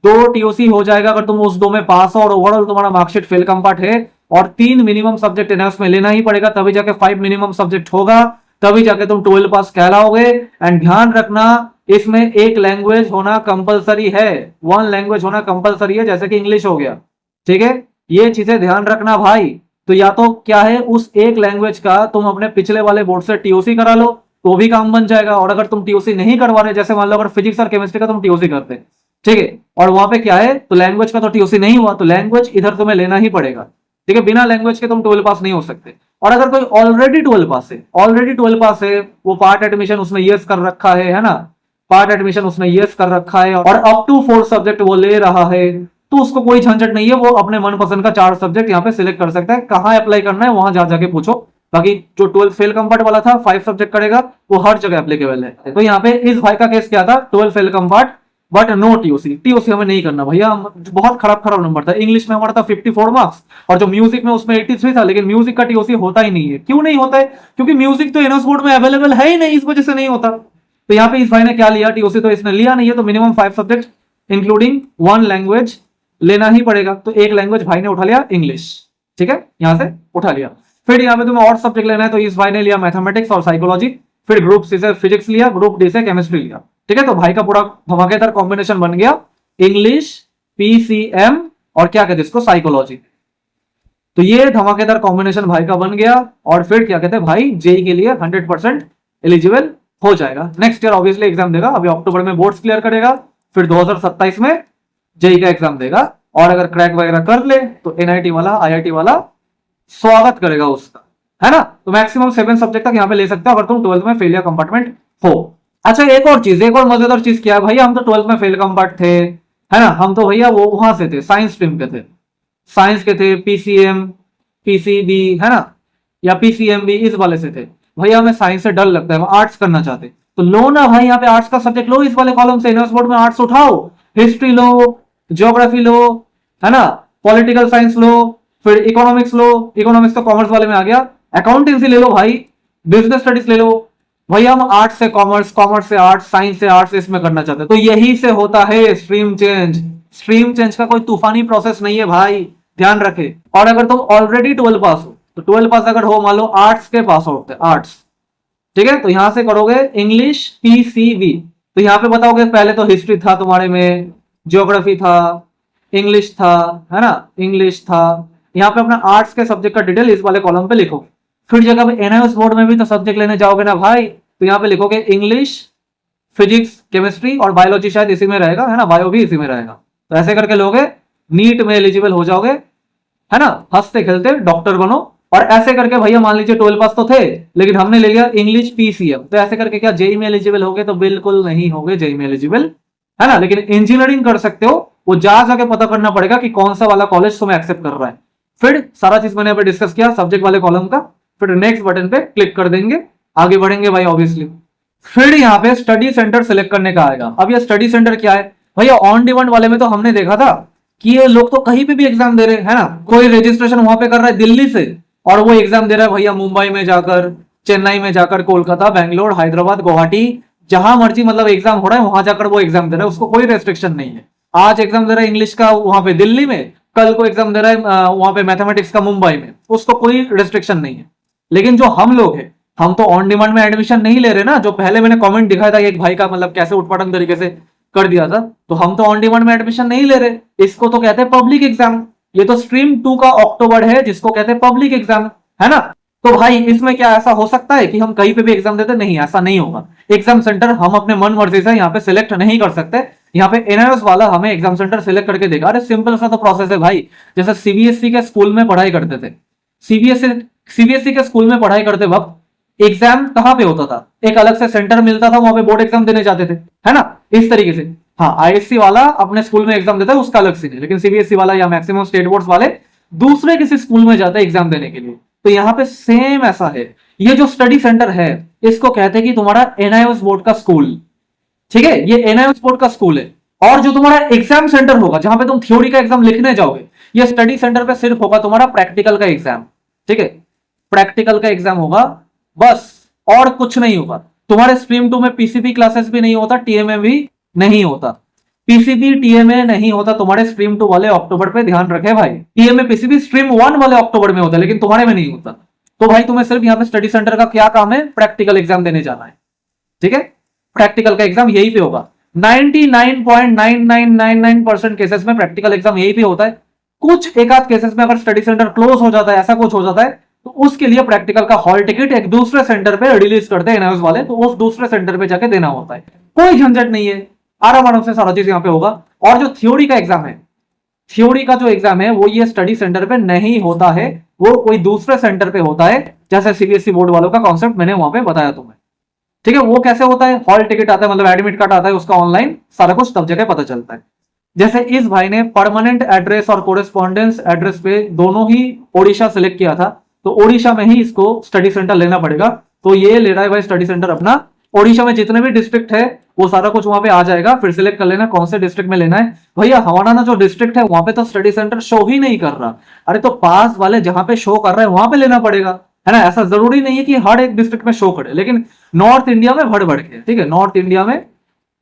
2 टीओसी हो जाएगा अगर तुम उस 2 में पास हो और ओवरऑल तुम्हारा मार्कशीट फेल कंपार्ट है। और 3 मिनिमम सब्जेक्ट एनआईओएस में लेना ही पड़ेगा, तभी जाके 5 मिनिमम सब्जेक्ट होगा, तभी जाके तुम 12 पास कहलाओगे। एंड ध्यान रखना, इसमें एक लैंग्वेज होना कंपलसरी है, 1 लैंग्वेज होना कंपलसरी है, जैसे कि इंग्लिश हो गया। ठीक है, ये चीजें ध्यान रखना भाई। तो या तो क्या है, उस एक लैंग्वेज का तुम अपने पिछले वाले बोर्ड से टीओसी करा लो, तो भी काम बन जाएगा। और अगर तुम टीओसी नहीं करवा रहे, जैसे मान लो अगर फिजिक्स और केमिस्ट्री का तुम टीओसी करते, ठीक है, और वहां पे क्या है, तो लैंग्वेज का तो टीओसी नहीं हुआ, तो लैंग्वेज इधर तुम्हें लेना ही पड़ेगा। ठीक है, बिना लैंग्वेज के तुम 12 पास नहीं हो सकते। और अगर कोई ऑलरेडी 12 पास है, वो पार्ट एडमिशन उसने यस कर रखा है ना, पार्ट एडमिशन उसने यस कर रखा है और अप टू 4 सब्जेक्ट वो ले रहा है, तो उसको कोई झंझट नहीं है, वो अपने मनपसंद का 4 सब्जेक्ट यहाँ पे सिलेक्ट कर सकता है। कहाँ अप्लाई करना है वहां जा जाके पूछो। बाकी जो 12 फेल कंपार्ट वाला था, 5 सब्जेक्ट करेगा, वो हर जगह एप्लीकेबल है। तो यहाँ पे इस भाई का केस क्या था, 12 fail compart but no TOC. TOC हमें नहीं करना भैया, बहुत खराब नंबर था। इंग्लिश में हमारा था 54 मार्क्स और जो म्यूजिक में उसमें 83 था, लेकिन म्यूजिक का टीओसी होता ही नहीं है। क्यों नहीं होता है? क्योंकि म्यूजिक तो एनआईओएस बोर्ड में अवेलेबल है ही नहीं, इस वजह से नहीं होता। तो यहाँ पे इस भाई ने क्या लिया, टीओसी तो इसने लिया नहीं है, तो मिनिमम 5 सब्जेक्ट इंक्लूडिंग 1 लैंग्वेज लेना ही पड़ेगा। तो एक लैंग्वेज भाई ने उठा लिया इंग्लिश, ठीक है, यहां से उठा लिया। फिर यहाँ पे तुम्हें और सब्जेक्ट लेना है, तो इस भाई ने लिया मैथमेटिक्स और साइकोलॉजी। फिर ग्रुप सी से फिजिक्स लिया, ग्रुप डी से केमिस्ट्री लिया। ठीक है, तो भाई का पूरा धमाकेदार कॉम्बिनेशन बन गया, इंग्लिश, पीसीएम और क्या कहते हैं इसको, साइकोलॉजी। तो ये धमाकेदार कॉम्बिनेशन भाई का बन गया। और फिर क्या कहते हैं, भाई जेई के लिए 100% एलिजिबल हो जाएगा। नेक्स्ट ईयर ऑब्वियसली एग्जाम देगा, अभी अक्टूबर में बोर्ड्स क्लियर करेगा, फिर 2027 में जेई का एग्जाम देगा। और अगर क्रैक वगैरह कर ले तो एनआईटी वाला, आईआईटी वाला स्वागत करेगा उसका, है ना। तो मैक्सिमम 7 सब्जेक्ट तक यहाँ पे ले सकते हो अगर तुम 12th में फेल या कंपार्टमेंट हो। अच्छा, एक और चीज, एक और मजेदार चीज क्या है, भैया हम तो 12th में फेल कंपार्ट थे, है ना, हम तो भैया वो वहां से थे, साइंस स्ट्रीम के थे, साइंस के थे, पीसीएम, पीसीबी, है ना, या पीसीएमबी, इस वाले से थे। भैया हमें साइंस से डर लगता है, हम आर्ट्स करना चाहते, तो लो ना भाई, यहाँ पे आर्ट्स का सब्जेक्ट लो, इस वाले कॉलम से एनआईओएस बोर्ड में आर्ट्स उठाओ, हिस्ट्री लो, ज्योग्राफी लो, है ना, पॉलिटिकल साइंस लो, फिर इकोनॉमिक्स लो, इकोनॉमिक्स तो कॉमर्स वाले में आ गया, अकाउंटेंसी ले लो भाई, बिजनेस स्टडीज ले लो। भाई हम आर्ट्स से कॉमर्स, कॉमर्स से आर्ट्स, साइंस से आर्ट्स इसमें करना चाहते हैं, तो यही से होता है स्ट्रीम चेंज। स्ट्रीम चेंज का कोई तूफानी प्रोसेस नहीं है भाई, ध्यान रखे। और अगर तुम ऑलरेडी 12 पास हो, तो 12 पास अगर हो, मान लो आर्ट्स के पास आउट थे, आर्ट्स, ठीक है, तो यहां से करोगे इंग्लिश पीसीबी। तो यहां पे बताओगे पहले तो हिस्ट्री था तुम्हारे में, ज्योग्राफी था, इंग्लिश था, है ना, इंग्लिश था। यहाँ पे अपना आर्ट्स के सब्जेक्ट का डिटेल इस वाले कॉलम पे लिखो। फिर जगह पे एनआईओएस बोर्ड में भी तो सब्जेक्ट लेने जाओगे ना भाई, तो यहाँ पे लिखोगे इंग्लिश, फिजिक्स, केमिस्ट्री और बायोलॉजी शायद इसी में रहेगा, है ना, बायो भी इसी में रहेगा। तो ऐसे करके लोगे, नीट में एलिजिबल हो जाओगे, है ना, हंसते खेलते डॉक्टर बनो। और ऐसे करके भैया मान लीजिए 12 पास तो थे, लेकिन हमने ले लिया इंग्लिश पीसीएम, तो ऐसे करके क्या जेई में एलिजिबल होगे? तो बिल्कुल नहीं होगे जेई में एलिजिबल, है ना। लेकिन इंजीनियरिंग कर सकते हो, वो जा जाके पता करना पड़ेगा कि कौन सा वाला कॉलेज तुम्हें एक्सेप्ट कर रहा है। फिर सारा चीज मैंने यहाँ पे डिस्कस किया सब्जेक्ट वाले कॉलम का। फिर नेक्स्ट बटन पे क्लिक कर देंगे, आगे बढ़ेंगे भाई ऑब्वियसली। फिर यहाँ पे स्टडी सेंटर सिलेक्ट करने का आएगा। अब ये स्टडी सेंटर क्या है भैया? ऑन डिमांड वाले में तो हमने देखा था कि ये लोग तो कहीं पे भी एग्जाम दे रहे हैं, है ना। कोई रजिस्ट्रेशन वहां पे कर रहा है दिल्ली से, और वो एग्जाम दे रहा है भैया मुंबई में जाकर, चेन्नई में जाकर, कोलकाता, बैंगलोर, हैदराबाद, गुवाहाटी, जहां मर्जी मतलब एग्जाम हो रहा है वहां जाकर वो एग्जाम दे रहा है, उसको कोई रेस्ट्रिक्शन नहीं है। आज एग्जाम दे रहा है इंग्लिश का वहां पे दिल्ली में, कल को एग्जाम दे रहा है वहां पे मैथमेटिक्स का मुंबई में, उसको कोई रेस्ट्रिक्शन नहीं है। लेकिन जो हम लोग हैं, हम तो ऑन डिमांड में एडमिशन नहीं ले रहे ना। जो पहले मैंने कमेंट दिखाया था एक भाई का, मतलब कैसे उठपटांग तरीके से कर दिया था, तो हम तो ऑन डिमांड में एडमिशन नहीं ले रहे। इसको तो कहते हैं पब्लिक एग्जाम। ये तो स्ट्रीम 2 का अक्टूबर है, जिसको कहते हैं पब्लिक एग्जाम, है ना। तो भाई इसमें क्या ऐसा हो सकता है कि हम कहीं पे भी एग्जाम देते? नहीं, ऐसा नहीं होगा। एग्जाम सेंटर हम अपने मन मर्जी से यहाँ पे सिलेक्ट नहीं कर सकते। यहाँ पे एनआईओएस वाला हमें एग्जाम सेंटर सिलेक्ट करके देगा। अरे सिंपल सा तो प्रोसेस है भाई। जैसे सीबीएसई के स्कूल में पढ़ाई करते थे, सीबीएसई के स्कूल में पढ़ाई करते वक्त एग्जाम कहां पे होता था? एक अलग से सेंटर मिलता था, वहां पे बोर्ड एग्जाम देने जाते थे, है ना, इस तरीके से। हाँ, आईएससी वाला अपने स्कूल में एग्जाम देता है, उसका अलग सीन है। लेकिन सीबीएसई वाला या मैक्सिमम स्टेट बोर्ड्स वाले दूसरे किसी स्कूल में जाते हैं एग्जाम देने के लिए। तो यहाँ पे सेम ऐसा है। ये जो स्टडी सेंटर है, इसको कहते हैं कि तुम्हारा एनआईओएस बोर्ड का स्कूल, ठीक है, ये एनआईओएस बोर्ड का स्कूल है। और जो तुम्हारा एग्जाम सेंटर होगा, जहां पे तुम थ्योरी का एग्जाम लिखने जाओगे, ये स्टडी सेंटर पे सिर्फ होगा तुम्हारा प्रैक्टिकल का एग्जाम, ठीक है, प्रैक्टिकल का एग्जाम होगा बस, और कुछ नहीं होगा। तुम्हारे स्ट्रीम 2 में पीसीबी क्लासेस भी नहीं होता, टीएमए भी नहीं होता। पीसीबी टीएमए नहीं होता तुम्हारे स्ट्रीम 2 वाले अक्टूबर पे, ध्यान रखे भाई। टीएमए पीसीबी स्ट्रीम 1 वाले अक्टूबर में होता है, लेकिन तुम्हारे में नहीं होता। तो भाई तुम्हें सिर्फ यहाँ पे स्टडी सेंटर का क्या काम है? प्रैक्टिकल एग्जाम देने जाना है, ठीक है। प्रैक्टिकल का एग्जाम यही पे होगा। 99.9999% केसेस में प्रैक्टिकल एग्जाम यही पे होता है। कुछ एक आध केसेस में अगर स्टडी सेंटर क्लोज हो जाता है, ऐसा कुछ हो जाता है, तो उसके लिए प्रैक्टिकल का हॉल टिकट एक दूसरे सेंटर पे रिलीज करते हैं एनआईओएस वाले, तो उस दूसरे सेंटर पे जाके देना होता है। कोई झंझट नहीं है, आराम आराम से सारा चीज यहाँ पे होगा। और जो थ्योरी का एग्जाम है, थ्योरी का जो एग्जाम है वो ये स्टडी सेंटर पे नहीं होता है, वो कोई दूसरे सेंटर पे होता है। जैसे सीबीएसई बोर्ड वालों का कॉन्सेप्ट मैंने वहां पे बताया तुम्हें, ठीक है। वो कैसे होता है? हॉल टिकट आता है, मतलब एडमिट कार्ड आता है उसका, ऑनलाइन सारा कुछ तब जगह पता चलता है। जैसे इस भाई ने परमानेंट एड्रेस और कोरेस्पॉन्डेंस एड्रेस पे दोनों ही ओडिशा सिलेक्ट किया था, तो ओडिशा में ही इसको स्टडी सेंटर लेना पड़ेगा। तो ये ले रहा है भाई स्टडी सेंटर अपना ओडिशा में। जितने भी डिस्ट्रिक्ट है वो सारा कुछ वहां पे आ जाएगा। फिर सिलेक्ट कर लेना कौन से डिस्ट्रिक्ट में लेना है। भैया हमारा ना जो डिस्ट्रिक्ट है वहां पे तो स्टडी सेंटर शो ही नहीं कर रहा। अरे तो पास वाले जहां पे शो कर रहा है वहां पे लेना पड़ेगा, है ना। ऐसा जरूरी नहीं है कि हर एक डिस्ट्रिक्ट में शो करे, लेकिन नॉर्थ इंडिया में भड़ भड़ के, ठीक है, नॉर्थ इंडिया में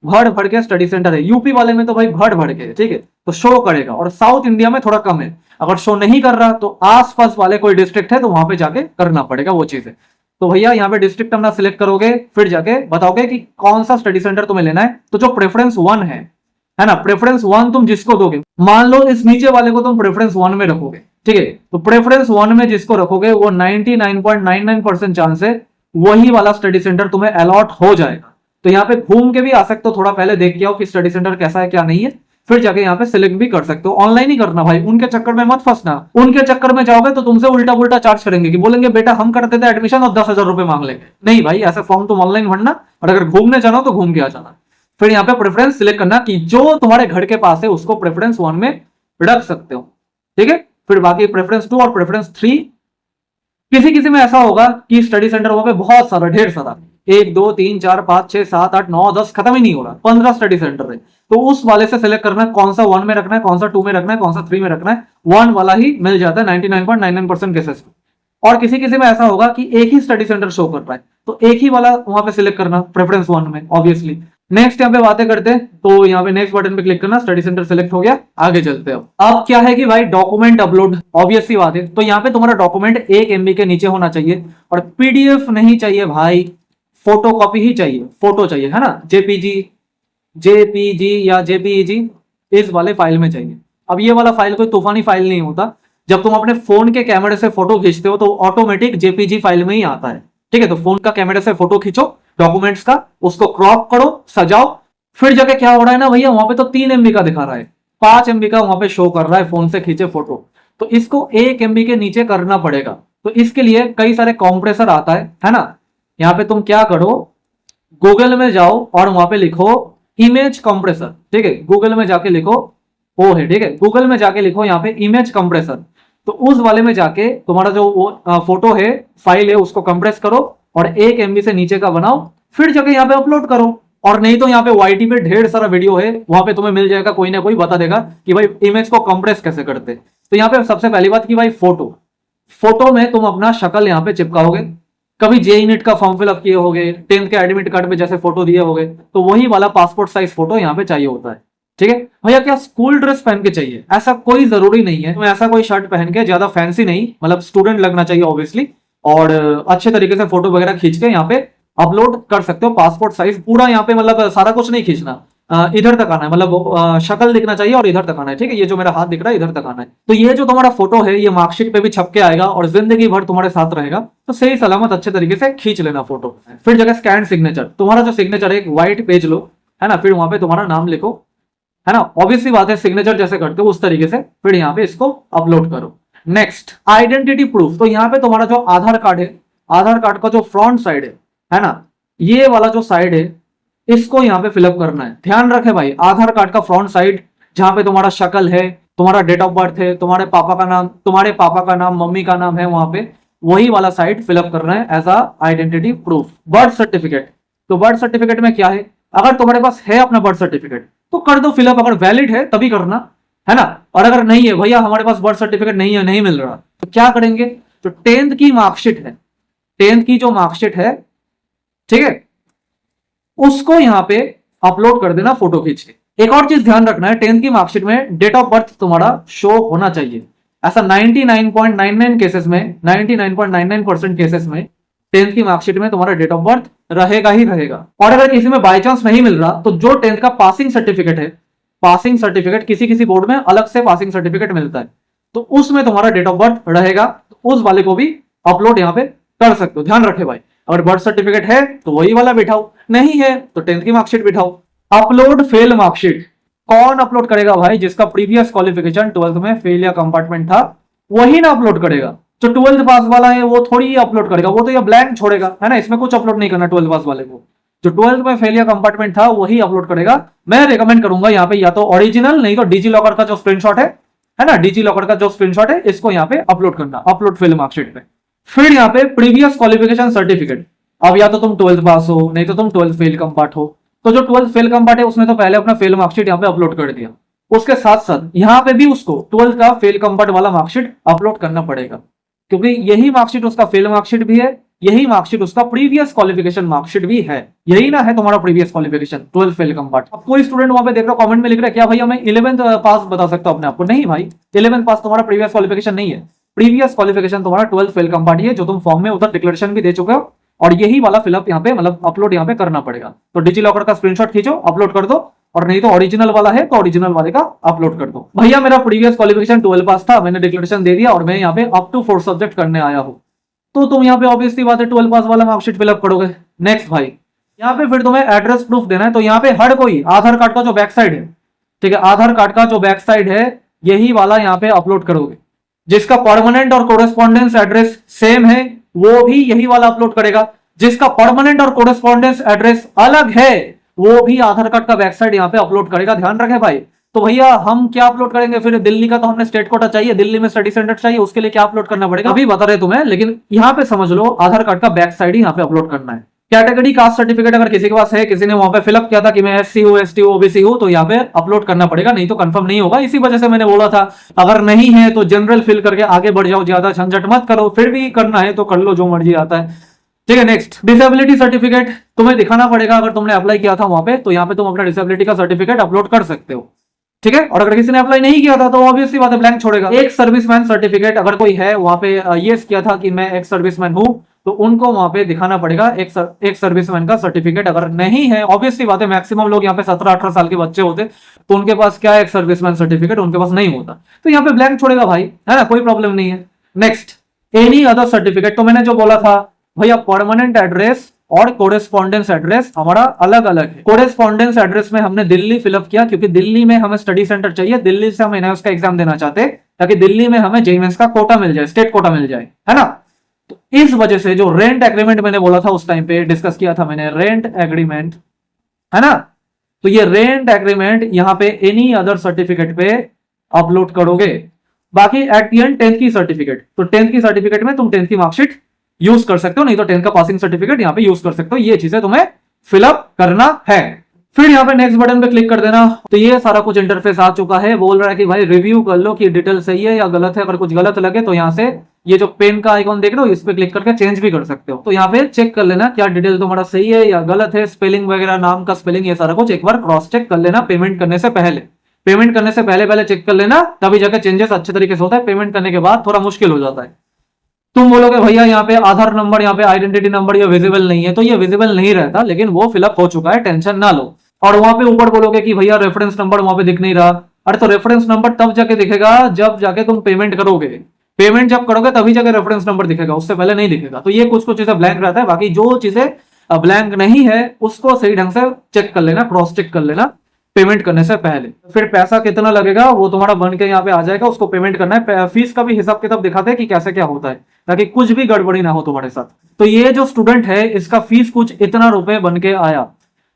भड़ भड़ के स्टडी सेंटर है। यूपी वाले में तो भाई भड़ भड़ के, ठीक है, तो शो करेगा। और साउथ इंडिया में थोड़ा कम है, अगर शो नहीं कर रहा तो आसपास वाले कोई डिस्ट्रिक्ट है तो वहां पे जाके करना पड़ेगा वो चीज है। तो भैया यहाँ पे डिस्ट्रिक्ट अपना सिलेक्ट करोगे, फिर जाके बताओगे कि कौन सा स्टडी सेंटर तुम्हें लेना है। तो जो प्रेफरेंस 1 है ना, प्रेफरेंस 1 तुम जिसको दोगे, मान लो इस नीचे वाले को तुम प्रेफरेंस 1 में रखोगे, ठीक है, तो प्रेफरेंस 1 में जिसको रखोगे वो 99.99% चांस है वही वाला स्टडी सेंटर तुम्हें अलॉट हो जाएगा। तो यहाँ पे घूम के भी आ सकते हो, थोड़ा पहले देख के आओ कि स्टडी सेंटर कैसा है क्या नहीं है, फिर जाके यहाँ पे सिलेक्ट भी कर सकते हो। ऑनलाइन ही करना भाई, उनके चक्कर में मत फंसना। उनके चक्कर में जाओगे तो तुमसे उल्टा पुल्टा चार्ज करेंगे कि बोलेंगे बेटा हम करते थे एडमिशन और 10,000 रुपए मांग लेंगे। नहीं भाई, ऐसा फॉर्म तुम ऑनलाइन भरना, और अगर घूमने जाना हो तो घूम के आ जाना। फिर यहाँ पे प्रेफरेंस सिलेक्ट करना कि जो तुम्हारे घर के पास है उसको प्रेफरेंस 1 में रख सकते हो, ठीक है। फिर बाकी प्रेफरेंस 2 और प्रेफरेंस 3, किसी किसी में ऐसा होगा कि स्टडी सेंटर वहां पे बहुत सारा, ढेर सारा, 1 2 3 4 5 6 7 8 9 10 खत्म ही नहीं हो रहा, 15 स्टडी सेंटर है। तो उस वाले से सिलेक्ट करना है कौन सा 1 में रखना है, कौन सा 2 में रखना है, कौन सा 3 में रखना है। 1 वाला ही मिल जाता है 99.99% केसेस में। और किसी किसी में ऐसा होगा कि एक ही स्टडी सेंटर शो कर रहा है, तो एक ही वाला वहां पे सिलेक्ट करना प्रेफरेंस 1 में ऑब्वियसली। नेक्स्ट यहाँ पे बातें करते हैं, तो यहाँ पे नेक्स्ट बटन पे क्लिक करना, स्टडी सेंटर सिलेक्ट हो गया, आगे चलते हैं। अब क्या है कि भाई डॉक्यूमेंट अपलोड, ऑब्वियस सी बात है, तो यहाँ पे तुम्हारा डॉक्यूमेंट 1 MB के नीचे होना चाहिए, और PDF नहीं चाहिए भाई, फोटो कॉपी ही चाहिए, फोटो चाहिए, है ना, JPG या JPEG इस वाले फाइल में चाहिए। अब ये वाला फाइल कोई तूफानी फाइल नहीं होता, जब तुम अपने फोन के कैमरे से फोटो खींचते हो तो ऑटोमेटिक JPG फाइल में ही आता है, ठीक है। तो फोन का कैमरे से फोटो खींचो डॉक्यूमेंट्स का, उसको क्रॉप करो, सजाओ, फिर जगह क्या हो रहा है ना भैया, वहां पे तो 3 MB का दिखा रहा है, 5 MB का वहां पे शो कर रहा है फोन से खींचे फोटो, तो इसको 1 MB के नीचे करना पड़ेगा। तो इसके लिए कई सारे कॉम्प्रेसर आता है ना। यहाँ पे तुम क्या करो, गूगल में जाओ और वहां पे लिखो इमेज कंप्रेसर, ठीक है, गूगल में जाके लिखो, वो है, ठीक है, गूगल में जाके लिखो यहाँ पे इमेज कंप्रेसर, तो उस वाले में जाके तुम्हारा जो वो फोटो है, फाइल है, उसको कंप्रेस करो और 1 MB से नीचे का बनाओ, फिर जाके यहाँ पे अपलोड करो। और नहीं तो यहाँ पे YT पे ढेर सारा वीडियो है, वहां पे तुम्हें मिल जाएगा, कोई ना कोई बता देगा कि भाई इमेज को कंप्रेस कैसे करते। तो यहाँ पे सबसे पहली बात कि भाई फोटो में तुम अपना शक्ल यहाँ पे चिपकाओगे, कभी JEE नीट का फॉर्म फिलअप किए होगे, 10th के एडमिट कार्ड में जैसे फोटो दिए होगे, तो वही वाला पासपोर्ट साइज फोटो यहाँ पे चाहिए होता है, ठीक है भैया। क्या स्कूल ड्रेस पहन के चाहिए? ऐसा कोई जरूरी नहीं है, ऐसा कोई शर्ट पहन के, ज्यादा फैंसी नहीं, मतलब स्टूडेंट लगना चाहिए ऑब्वियसली, और अच्छे तरीके से फोटो वगैरह खींच के यहाँ पे अपलोड कर सकते हो पासपोर्ट साइज पूरा। यहाँ पे मतलब सारा कुछ नहीं खींचना, इधर तक आना है, मतलब शक्ल दिखना चाहिए और इधर तक आना है, ठीक है, ये जो मेरा हाथ दिख रहा है इधर तक आना है। तो ये जो तुम्हारा फोटो है ये मार्कशीट पे भी छप के आएगा और जिंदगी भर तुम्हारे साथ रहेगा, तो सही सलामत अच्छे तरीके से खींच लेना फोटो। फिर जगह स्कैन सिग्नेचर, तुम्हारा जो सिग्नेचर है एक व्हाइट पेज लो, है ना, फिर वहां पे तुम्हारा नाम लिखो, है ना, ऑब्वियसली बात है, सिग्नेचर जैसे करते हो उस तरीके से, फिर यहाँ पे इसको अपलोड करो। नेक्स्ट आइडेंटिटी प्रूफ, तो यहाँ पे तुम्हारा जो आधार कार्ड है, आधार कार्ड का जो फ्रंट साइड है ना, ये वाला जो साइड है इसको यहाँ पे फिलअप करना है। ध्यान रखे भाई, आधार कार्ड का फ्रंट साइड जहां पे तुम्हारा शक्ल है, तुम्हारा डेट ऑफ बर्थ है, तुम्हारे पापा का नाम, मम्मी का नाम है, वहां पे वही वाला साइड फिलअप करना है as a identity proof. Birth certificate, तो बर्थ सर्टिफिकेट में क्या है, अगर तुम्हारे पास है अपना बर्थ सर्टिफिकेट तो कर दो फिलअप, अगर वैलिड है तभी करना, है ना। और अगर नहीं है, भैया हमारे पास बर्थ सर्टिफिकेट नहीं है, नहीं मिल रहा, तो क्या करेंगे, तो 10th की मार्कशीट है, 10th की जो मार्कशीट है, ठीक है, उसको यहाँ पे अपलोड कर देना फोटो खींच के। एक और चीज ध्यान रखना है, 10th की मार्कशीट में डेट ऑफ बर्थ तुम्हारा शो होना चाहिए। ऐसा 99.99 केसेस में, 99.99% केसेस में 10th की मार्कशीट में तुम्हारा डेट ऑफ बर्थ रहेगा ही रहेगा। और अगर किसी में बाय चांस नहीं मिल रहा, तो जो 10th का पासिंग सर्टिफिकेट है, पासिंग सर्टिफिकेट किसी किसी बोर्ड में अलग से पासिंग सर्टिफिकेट मिलता है, तो उसमें तुम्हारा डेट ऑफ बर्थ रहेगा, तो उस वाले को भी अपलोड यहाँ पे कर सकते हो। ध्यान रखे भाई, अगर बर्थ सर्टिफिकेट है तो वही वाला बिठाओ, नहीं है तो 10th की मार्कशीट बिठाओ। अपलोड फेल मार्कशीट, कौन अपलोड करेगा भाई, जिसका प्रीवियस क्वालिफिकेशन 12th में फेल या कंपार्टमेंट था वही ना अपलोड करेगा। जो 12th पास वाला है वो थोड़ी ही अपलोड करेगा, वो तो ये ब्लैंक छोड़ेगा, है ना, इसमें कुछ अपलोड नहीं करना 12th पास वाले को। जो 12th में फेल या कंपार्टमेंट था वही अपलोड करेगा। मैं रिकमेंड करूंगा यहाँ पे या तो ओरिजिनल, नहीं तो डिजी लॉकर का जो स्क्रीनशॉट है ना, डिजी लॉकर का जो स्क्रीनशॉट है इसको यहाँ पे अपलोड करना, अपलोड फेल मार्कशीट पे। फिर यहाँ पे प्रीवियस क्वालिफिकेशन सर्टिफिकेट, अब या तो तुम 12th पास हो, नहीं तो तुम 12th फेल कंपार्ट हो, तो जो 12th फेल कंपार्ट है उसने तो पहले अपना फेल मार्कशीट यहाँ पे अपलोड कर दिया, उसके साथ साथ यहाँ पे भी उसको 12th का फेल कंपार्ट वाला मार्कशीट अपलोड करना पड़ेगा, क्योंकि यही मार्कशीट उसका फेल मार्कशीट भी है, यही मार्कशीट उसका प्रीवियस क्वालिफिकेशन मार्कशीट भी है, यही ना है तुम्हारा प्रीवियस क्वालिफिकेशन 12th फेल कंपार्ट। अब कोई स्टूडेंट वहां पे देख रहा है कमेंट में लिख रहा है क्या भैया मैं 11th पास बता सकता हूं अपने आपको, नहीं भाई 11th पास तुम्हारा प्रीवियस क्वालिफिकेशन नहीं है, प्रीवियस क्वालिफिकेशन तुम्हारा 12th फेल कंपार्ट ही है, जो तुम फॉर्म में उधर डिक्लेरेशन भी दे चुके हो, और यही वाला फिलअप यहाँ पे मतलब अपलोड यहाँ पे करना पड़ेगा। तो डिजी लॉकर का स्क्रीनशॉट खींचो, अपलोड कर दो, और नहीं तो ओरिजिनल वाला है तो ओरिजिनल वाले का अपलोड कर दो। भैया मेरा प्रीवियस क्वालिफिकेशन 12 पास था, मैंने डिक्लेरेशन दे दिया और मैं यहाँ पे अप टू 4 सब्जेक्ट करने आया हूँ, तो तुम यहाँ पे ऑब्वियसली बात है 12 पास वाला मार्कशीट फिलअप करोगे। नेक्स्ट भाई, यहाँ पे फिर तुम्हें एड्रेस प्रूफ देना है, तो यहाँ पे हर कोई आधार कार्ड का जो बैक साइड है, ठीक है, आधार कार्ड का जो बैक साइड है यही वाला यहाँ पे अपलोड करोगे। जिसका परमानेंट और कोरेस्पॉन्डेंस एड्रेस सेम है वो भी यही वाला अपलोड करेगा, जिसका परमानेंट और कोरेस्पॉन्डेंस एड्रेस अलग है वो भी आधार कार्ड का बैक साइड यहाँ पे अपलोड करेगा। ध्यान रखे भाई। तो भैया हम क्या अपलोड करेंगे फिर, दिल्ली का तो हमने स्टेट कोटा चाहिए, दिल्ली में स्टडी सेंटर चाहिए, उसके लिए क्या अपलोड करना पड़ेगा अभी बता रहे तुम्हें, लेकिन यहाँ पे समझ लो आधार कार्ड का बैक साइड ही यहाँ पे अपलोड करना है, कैटेगरी कास्ट सर्टिफिकेट अगर किसी के पास है, किसी ने वहां पे फिलअप किया था कि मैं एससी हूँ, एसटी हूँ, ओबीसी हूँ, तो यहाँ पे अपलोड करना पड़ेगा, नहीं तो कंफर्म नहीं होगा। इसी वजह से मैंने बोला था अगर नहीं है तो जनरल फिल करके आगे बढ़ जाओ, ज्यादा झंझट मत करो, फिर भी करना है तो कर लो, जो मर्जी आता है। ठीक है, नेक्स्ट डिसेबिलिटी सर्टिफिकेट तुम्हें दिखाना पड़ेगा। अगर तुमने अप्लाई किया था वहां पे तो यहाँ पे तुम अपना डिसेबिलिटी का सर्टिफिकेट अपलोड कर सकते हो। ठीक है, और अगर किसी ने अप्लाई नहीं किया था तो ऑब्वियसली बात है ब्लैंक छोड़ेगा। एक सर्विसमैन सर्टिफिकेट अगर कोई है वहां पे ये किया था कि मैं एक सर्विसमैन हूं, तो उनको वहां पे दिखाना पड़ेगा एक सर्विसमैन का सर्टिफिकेट। अगर नहीं है, ऑब्वियसली बात है मैक्सिमम लोग यहाँ पे 17-18 साल के बच्चे होते तो उनके पास क्या एक सर्विसमैन सर्टिफिकेट उनके पास नहीं होता, तो यहाँ पे ब्लैंक छोड़ेगा भाई, है ना, कोई प्रॉब्लम नहीं है। नेक्स्ट एनी अदर सर्टिफिकेट, तो मैंने जो बोला था भैया परमानेंट एड्रेस और कोरेस्पॉन्डेंस एड्रेस हमारा अलग अलग है। कोरेस्पॉन्डेंस एड्रेस में हमने दिल्ली फिलअप किया क्योंकि दिल्ली में हमें स्टडी सेंटर चाहिए, दिल्ली से हम एनआईएस का एग्जाम देना चाहते हैं ताकि दिल्ली में हमें जेईएमएस का कोटा मिल जाए, स्टेट कोटा मिल जाए, है ना। तो इस वजह से जो रेंट एग्रीमेंट मैंने बोला था उस टाइम पे डिस्कस किया था मैंने, रेंट एग्रीमेंट, है ना, तो ये रेंट एग्रीमेंट यहाँ पे एनी अदर सर्टिफिकेट पे अपलोड करोगे। बाकी एट द एंड 10th की सर्टिफिकेट, तो 10th की सर्टिफिकेट में तुम 10th की मार्कशीट यूज कर सकते हो, नहीं तो 10th का पासिंग सर्टिफिकेट यहाँ पे यूज कर सकते हो। ये चीजें तुम्हें फिलअप करना है। फिर यहाँ पे नेक्स्ट बटन पे क्लिक कर देना। तो ये सारा कुछ इंटरफेस आ चुका है। बोल रहा है कि भाई रिव्यू कर लो कि डिटेल सही है या गलत है। अगर कुछ गलत लगे तो यहाँ से ये जो पेन का आइकॉन देख रहे हो इस पे क्लिक करके चेंज भी कर सकते हो। तो यहाँ पे चेक कर लेना क्या डिटेल तुम्हारा सही है या गलत है, स्पेलिंग वगैरह, नाम का स्पेलिंग, ये सारा कुछ एक बार क्रॉस चेक कर लेना पेमेंट करने से पहले। पेमेंट करने से पहले चेक कर लेना, तभी जाकर चेंजेस अच्छे तरीके से होता है। पेमेंट करने के बाद थोड़ा मुश्किल हो जाता है। तुम बोलोगे भैया यहाँ पे आधार नंबर, यहाँ पे आइडेंटिटी नंबर ये विजिबल नहीं है, तो ये विजिबल नहीं रहता, लेकिन वो फिलअप हो चुका है, टेंशन ना लो। और वहां पे ऊपर बोलोगे कि भैया रेफरेंस नंबर वहां पे दिख नहीं रहा, अरे तो रेफरेंस नंबर तब जाके दिखेगा जब जाके तुम पेमेंट करोगे। पेमेंट जब करोगे तभी जाके रेफरेंस नंबर दिखेगा, उससे पहले नहीं दिखेगा। तो ये कुछ चीजें ब्लैंक रहता है, बाकी जो चीजें ब्लैंक नहीं है उसको सही ढंग से चेक कर लेना, क्रॉस चेक कर लेना पेमेंट करने से पहले। फिर पैसा कितना लगेगा वो तुम्हारा बन के यहाँ पे आ जाएगा, उसको पेमेंट करना है। फीस का भी हिसाब किताब दिखाते हैं कि कैसे क्या होता है, ताकि कुछ भी गड़बड़ी ना हो तुम्हारे साथ। तो ये जो स्टूडेंट है इसका फीस कुछ इतना रुपए बन के आया।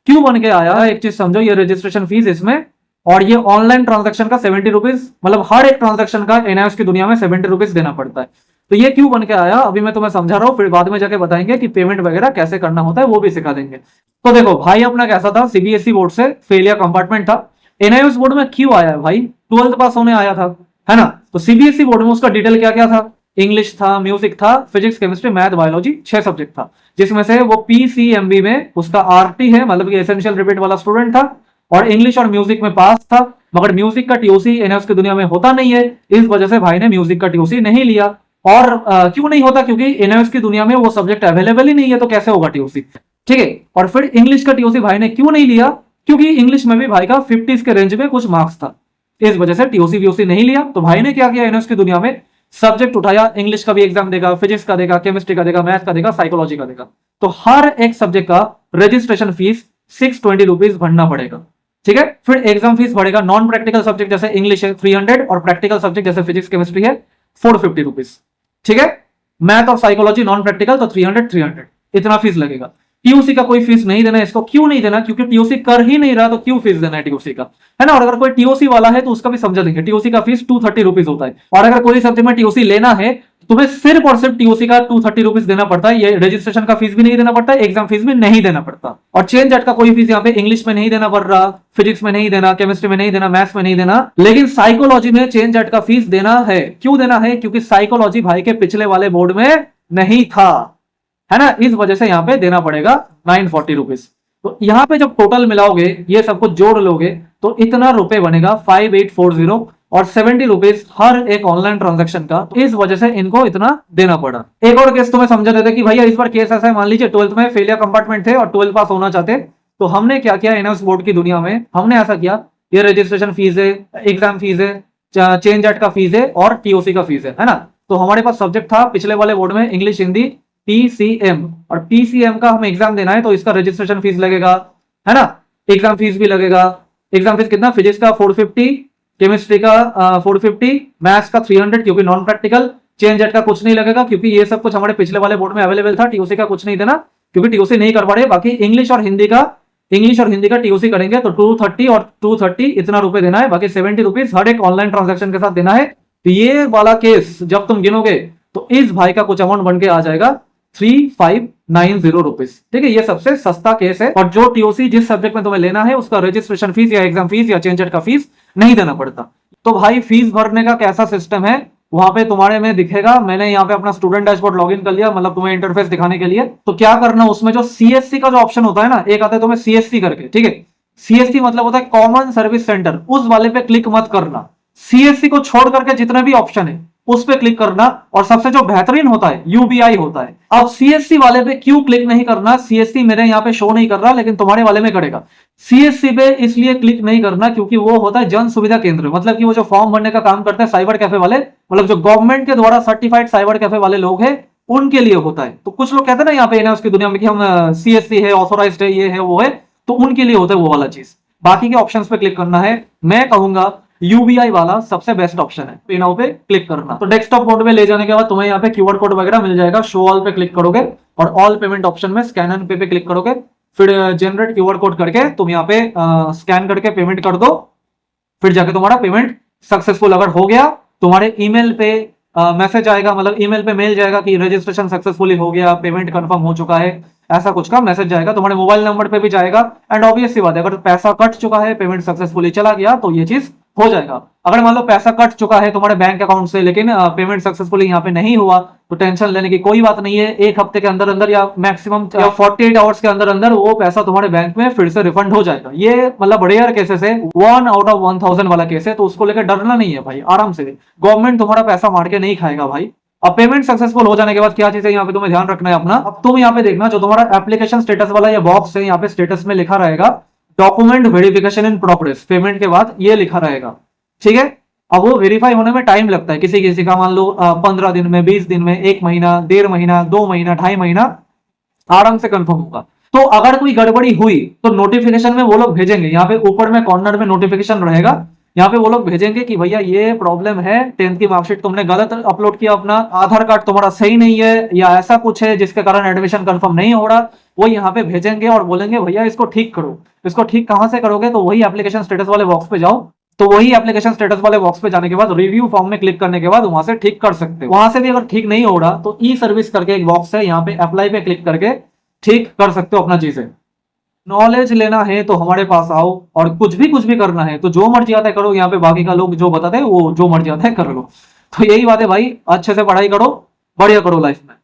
क्यों बन के आया, एक चीज समझो, ये रजिस्ट्रेशन फीस इसमें, और ये ऑनलाइन ट्रांजेक्शन का 70 रुपीज, मतलब हर एक ट्रांजेक्शन का एनआईएस की दुनिया में 70 रुपीज देना पड़ता है। तो ये क्यों बन के आया अभी मैं तुम्हें समझा रहा हूँ, फिर बाद में जाके बताएंगे कि पेमेंट वगैरह कैसे करना होता है, वो भी सिखा देंगे। तो देखो भाई अपना कैसा था, सीबीएसई बोर्ड से फेल या कंपार्टमेंट था। एनआईएस बोर्ड में क्यों आया भाई, 12th पास होने आया था, है ना। तो सीबीएसई बोर्ड में उसका डिटेल क्या क्या था, इंग्लिश था, म्यूजिक था, physics, chemistry, math, biology, 6 subject था, जिसमें से वो पीसीएमबी में उसका आरटी है, मतलब कि एसेंशियल रिपीट वाला स्टूडेंट था, और इंग्लिश और म्यूजिक में पास था। मगर म्यूजिक का टीओसी एनआईएस की दुनिया में होता नहीं है, इस वजह से भाई ने म्यूजिक का टीओसी नहीं लिया। और क्यों नहीं होता, क्योंकि एनआईएस की दुनिया में वो सब्जेक्ट अवेलेबल ही नहीं है, तो कैसे होगा टीओसी, ठीक है। और फिर इंग्लिश का टीओसी भाई ने क्यों नहीं लिया, क्योंकि इंग्लिश में भी भाई का 50s के रेंज में कुछ मार्क्स था, इस वजह से टीओसी वीओसी नहीं लिया। तो भाई ने क्या किया, एनआईएस की दुनिया में सब्जेक्ट उठाया, इंग्लिश का भी एग्जाम देगा, फिजिक्स का देगा, केमिस्ट्री का देगा, मैथ का देगा, साइकोलॉजी का देगा। तो हर एक सब्जेक्ट का रजिस्ट्रेशन फीस 620 रुपीज भरना पड़ेगा, ठीक है। फिर एग्जाम फीस बढ़ेगा, नॉन प्रैक्टिकल सब्जेक्ट जैसे इंग्लिश है 300, और प्रैक्टिकल सब्जेक्ट जैसे फिजिक्स केमिस्ट्री है 450 रुपीज, ठीक है। मैथ और साइकोलॉजी नॉन प्रैक्टिकल तो 300 इतना फीस लगेगा। टीओसी का कोई फीस नहीं देना, इसको क्यों नहीं देना, क्योंकि टीओसी कर ही नहीं रहा, तो क्यों फीस देना है टीओसी का, है ना। और अगर कोई टीओसी वाला है तो उसका भी समझा देंगे, टीओसी का फीस 230 रुपीज होता है। और अगर कोई सब्जेक्ट में टीओसी लेना है तुम्हें सिर्फ और सिर्फ टीओसी का 230 रुपीज देना पड़ता है। ये रजिस्ट्रेशन का फीस भी नहीं देना पड़ता, एग्जाम फीस भी नहीं देना पड़ता। और चेंज एट का कोई फीस यहाँ पे इंग्लिश में नहीं देना पड़ रहा, फिजिक्स में नहीं देना, केमिस्ट्री में नहीं देना, मैथ्स में नहीं देना, लेकिन साइकोलॉजी में चेंज एट का फीस देना है। क्यों देना है, क्योंकि साइकोलॉजी भाई के पिछले वाले बोर्ड में नहीं था, है ना, इस वजह से यहाँ पे देना पड़ेगा 940 रुपीज। तो यहाँ पे जब टोटल मिलाओगे, ये सब कुछ जोड़ लोगे, तो इतना रुपए बनेगा 5840, और 70 रुपीज हर एक ऑनलाइन ट्रांजैक्शन का। तो इस वजह से इनको इतना देना पड़ा। एक और केस तुम्हें समझा देते कि भैया इस बार केस ऐसा है, मान लीजिए 12th में फेल या कंपार्टमेंट थे और 12th पास होना चाहते, तो हमने क्या किया, एनआईएस बोर्ड की दुनिया में हमने ऐसा किया, ये रजिस्ट्रेशन फीस है, एग्जाम फीस है, चेंज एट का फीस है, और टीओसी का फीस है ना। तो हमारे पास सब्जेक्ट था पिछले वाले बोर्ड में इंग्लिश, हिंदी, पीसीएम, और पीसीएम का हमें एग्जाम देना है तो इसका रजिस्ट्रेशन फीस लगेगा, है ना, एग्जाम फीस भी लगेगा। एग्जाम फीस कितना, फिजिक्स का 450, केमिस्ट्री का 450, मैथ्स का 300 क्योंकि नॉन प्रैक्टिकल, चेंज एट का कुछ नहीं लगेगा क्योंकि ये सब कुछ हमारे पिछले वाले बोर्ड में अवेलेबल था। टीओसी का कुछ नहीं देना क्योंकि टीओसी नहीं कर पा रहे। बाकी इंग्लिश और हिंदी का टीओसी करेंगे तो 230 और 230 इतना रुपए देना है। बाकी 70 रुपीज हर एक ऑनलाइन ट्रांजेक्शन के साथ देना है। तो ये वाला केस जब तुम गिनोगे तो इस भाई का कुछ अमाउंट बन के आ जाएगा 3590 रुपीज। ठीक है, ये सबसे सस्ता केस है। और जो टीओसी जिस सब्जेक्ट में तुम्हें लेना है उसका रजिस्ट्रेशन फीस या एग्जाम फीस या चेंजर का फीस नहीं देना पड़ता। तो भाई फीस भरने का कैसा सिस्टम है, वहां पे तुम्हारे में दिखेगा। मैंने यहाँ पे अपना स्टूडेंट डैशबोर्ड लॉगिन कर लिया, मतलब तुम्हें इंटरफेस दिखाने के लिए। तो क्या करना, उसमें जो सीएससी का जो ऑप्शन होता है ना, एक आता है तुम्हें सीएससी करके। ठीक है, सीएससी मतलब होता है कॉमन सर्विस सेंटर, उस वाले पे क्लिक मत करना। सीएससी को छोड़ करके जितने भी ऑप्शन है उस पे क्लिक करना। और सबसे जो बेहतरीन होता है यूबीआई होता है। अब सीएससी वाले पे क्यों क्लिक नहीं करना, सीएससी मेरे यहाँ पे शो नहीं कर रहा लेकिन तुम्हारे वाले में करेगा। सीएससी पे इसलिए क्लिक नहीं करना क्योंकि वो होता है जन सुविधा केंद्र, मतलब कि वो जो फॉर्म भरने का काम करते हैं साइबर कैफे वाले, मतलब जो गवर्नमेंट के द्वारा सर्टिफाइड साइबर कैफे वाले लोग हैं, उनके लिए होता है। तो कुछ लोग कहते हैं ना यहाँ पे उसकी दुनिया में कि हम सीएससी है, ऑथोराइज्ड है, ये है वो है, तो उनके लिए होता है वो वाला चीज। बाकी के ऑप्शंस पे क्लिक करना है। मैं कहूंगा यूबीआई वाला सबसे बेस्ट ऑप्शन है, पे नाउ पे क्लिक करना। तो डेस्कटॉप मोड में ले जाने के बाद तुम्हें यहाँ पे क्यूआर कोड वगैरह मिल जाएगा। शो ऑल पे क्लिक करोगे और ऑल पेमेंट ऑप्शन में स्कैन एंड पे क्लिक करोगे। फिर जनरेट क्यूआर कोड करके तुम यहाँ पे स्कैन करके पेमेंट कर दो। फिर जाके तुम्हारा पेमेंट सक्सेसफुल अगर हो गया, तुम्हारे ईमेल पे मैसेज आएगा, मतलब ईमेल पे मेल जाएगा कि रजिस्ट्रेशन सक्सेसफुली हो गया, पेमेंट कंफर्म हो चुका है, ऐसा कुछ का मैसेज जाएगा। तुम्हारे मोबाइल नंबर पे भी जाएगा। एंड ऑब्वियस सी बात है, अगर पैसा कट चुका है, पेमेंट सक्सेसफुली चला गया, तो ये चीज हो जाएगा। अगर मान लो पैसा कट चुका है तुम्हारे बैंक अकाउंट से लेकिन पेमेंट सक्सेसफुली यहाँ पे नहीं हुआ, तो टेंशन लेने की कोई बात नहीं है। एक हफ्ते के अंदर अंदर या मैक्सिमम 48 आवर्स के अंदर अंदर वो पैसा तुम्हारे बैंक में फिर से रिफंड हो जाएगा। ये मतलब रेयर केसेस है, 1 आउट ऑफ 1000 वाला केस है, तो उसको लेकर डरना नहीं है भाई, आराम से। गवर्नमेंट तुम्हारा पैसा मार के नहीं खाएगा भाई। अब पेमेंट सक्सेसफुल हो जाने के बाद क्या चीज है यहाँ पे तुम्हें ध्यान रखना है अपना। अब तुम यहाँ पे देखना, जो तुम्हारा एप्लीकेशन स्टेटस वाला ये बॉक्स है, यहाँ पे स्टेटस में लिखा रहेगा document verification in progress, payment के बाद ये लिखा रहेगा। ठीक है, अब वो वेरीफाई होने में टाइम लगता है, किसी किसी का मान लो 15 दिन में, 20 दिन में, 1 महीना, 1.5 महीना, 2 महीना, 2.5 महीना आराम से कंफर्म होगा। तो अगर कोई गड़बड़ी हुई तो नोटिफिकेशन में वो लोग भेजेंगे, यहाँ पे ऊपर में कॉर्नर में नोटिफिकेशन रहेगा, यहाँ पे वो लोग भेजेंगे कि भैया ये प्रॉब्लम है, 10th की मार्कशीट तुमने गलत अपलोड किया, अपना आधार कार्ड तुम्हारा सही नहीं है, या ऐसा कुछ है जिसके कारण एडमिशन कंफर्म नहीं हो रहा। वो यहाँ पे भेजेंगे और बोलेंगे भैया इसको ठीक करो। इसको ठीक कहाँ से करोगे, तो वही एप्लीकेशन स्टेटस वाले बॉक्स पे जाओ। तो वही एप्लीकेशन स्टेटस वाले बॉक्स पे जाने के बाद रिव्यू फॉर्म में क्लिक करने के बाद वहां से ठीक कर सकते हो। वहां से भी अगर ठीक नहीं हो रहा तो ई सर्विस करके एक बॉक्स है, यहाँ पे अप्लाई पे क्लिक करके ठीक कर सकते हो अपना चीजें। नॉलेज लेना है तो हमारे पास आओ, और कुछ भी करना है तो जो मर्जी आता है करो। यहाँ पे बाकी का लोग जो बताते हैं वो जो मर्जी आता है कर लो। तो यही बात है भाई, अच्छे से पढ़ाई करो, बढ़िया करो लाइफ में।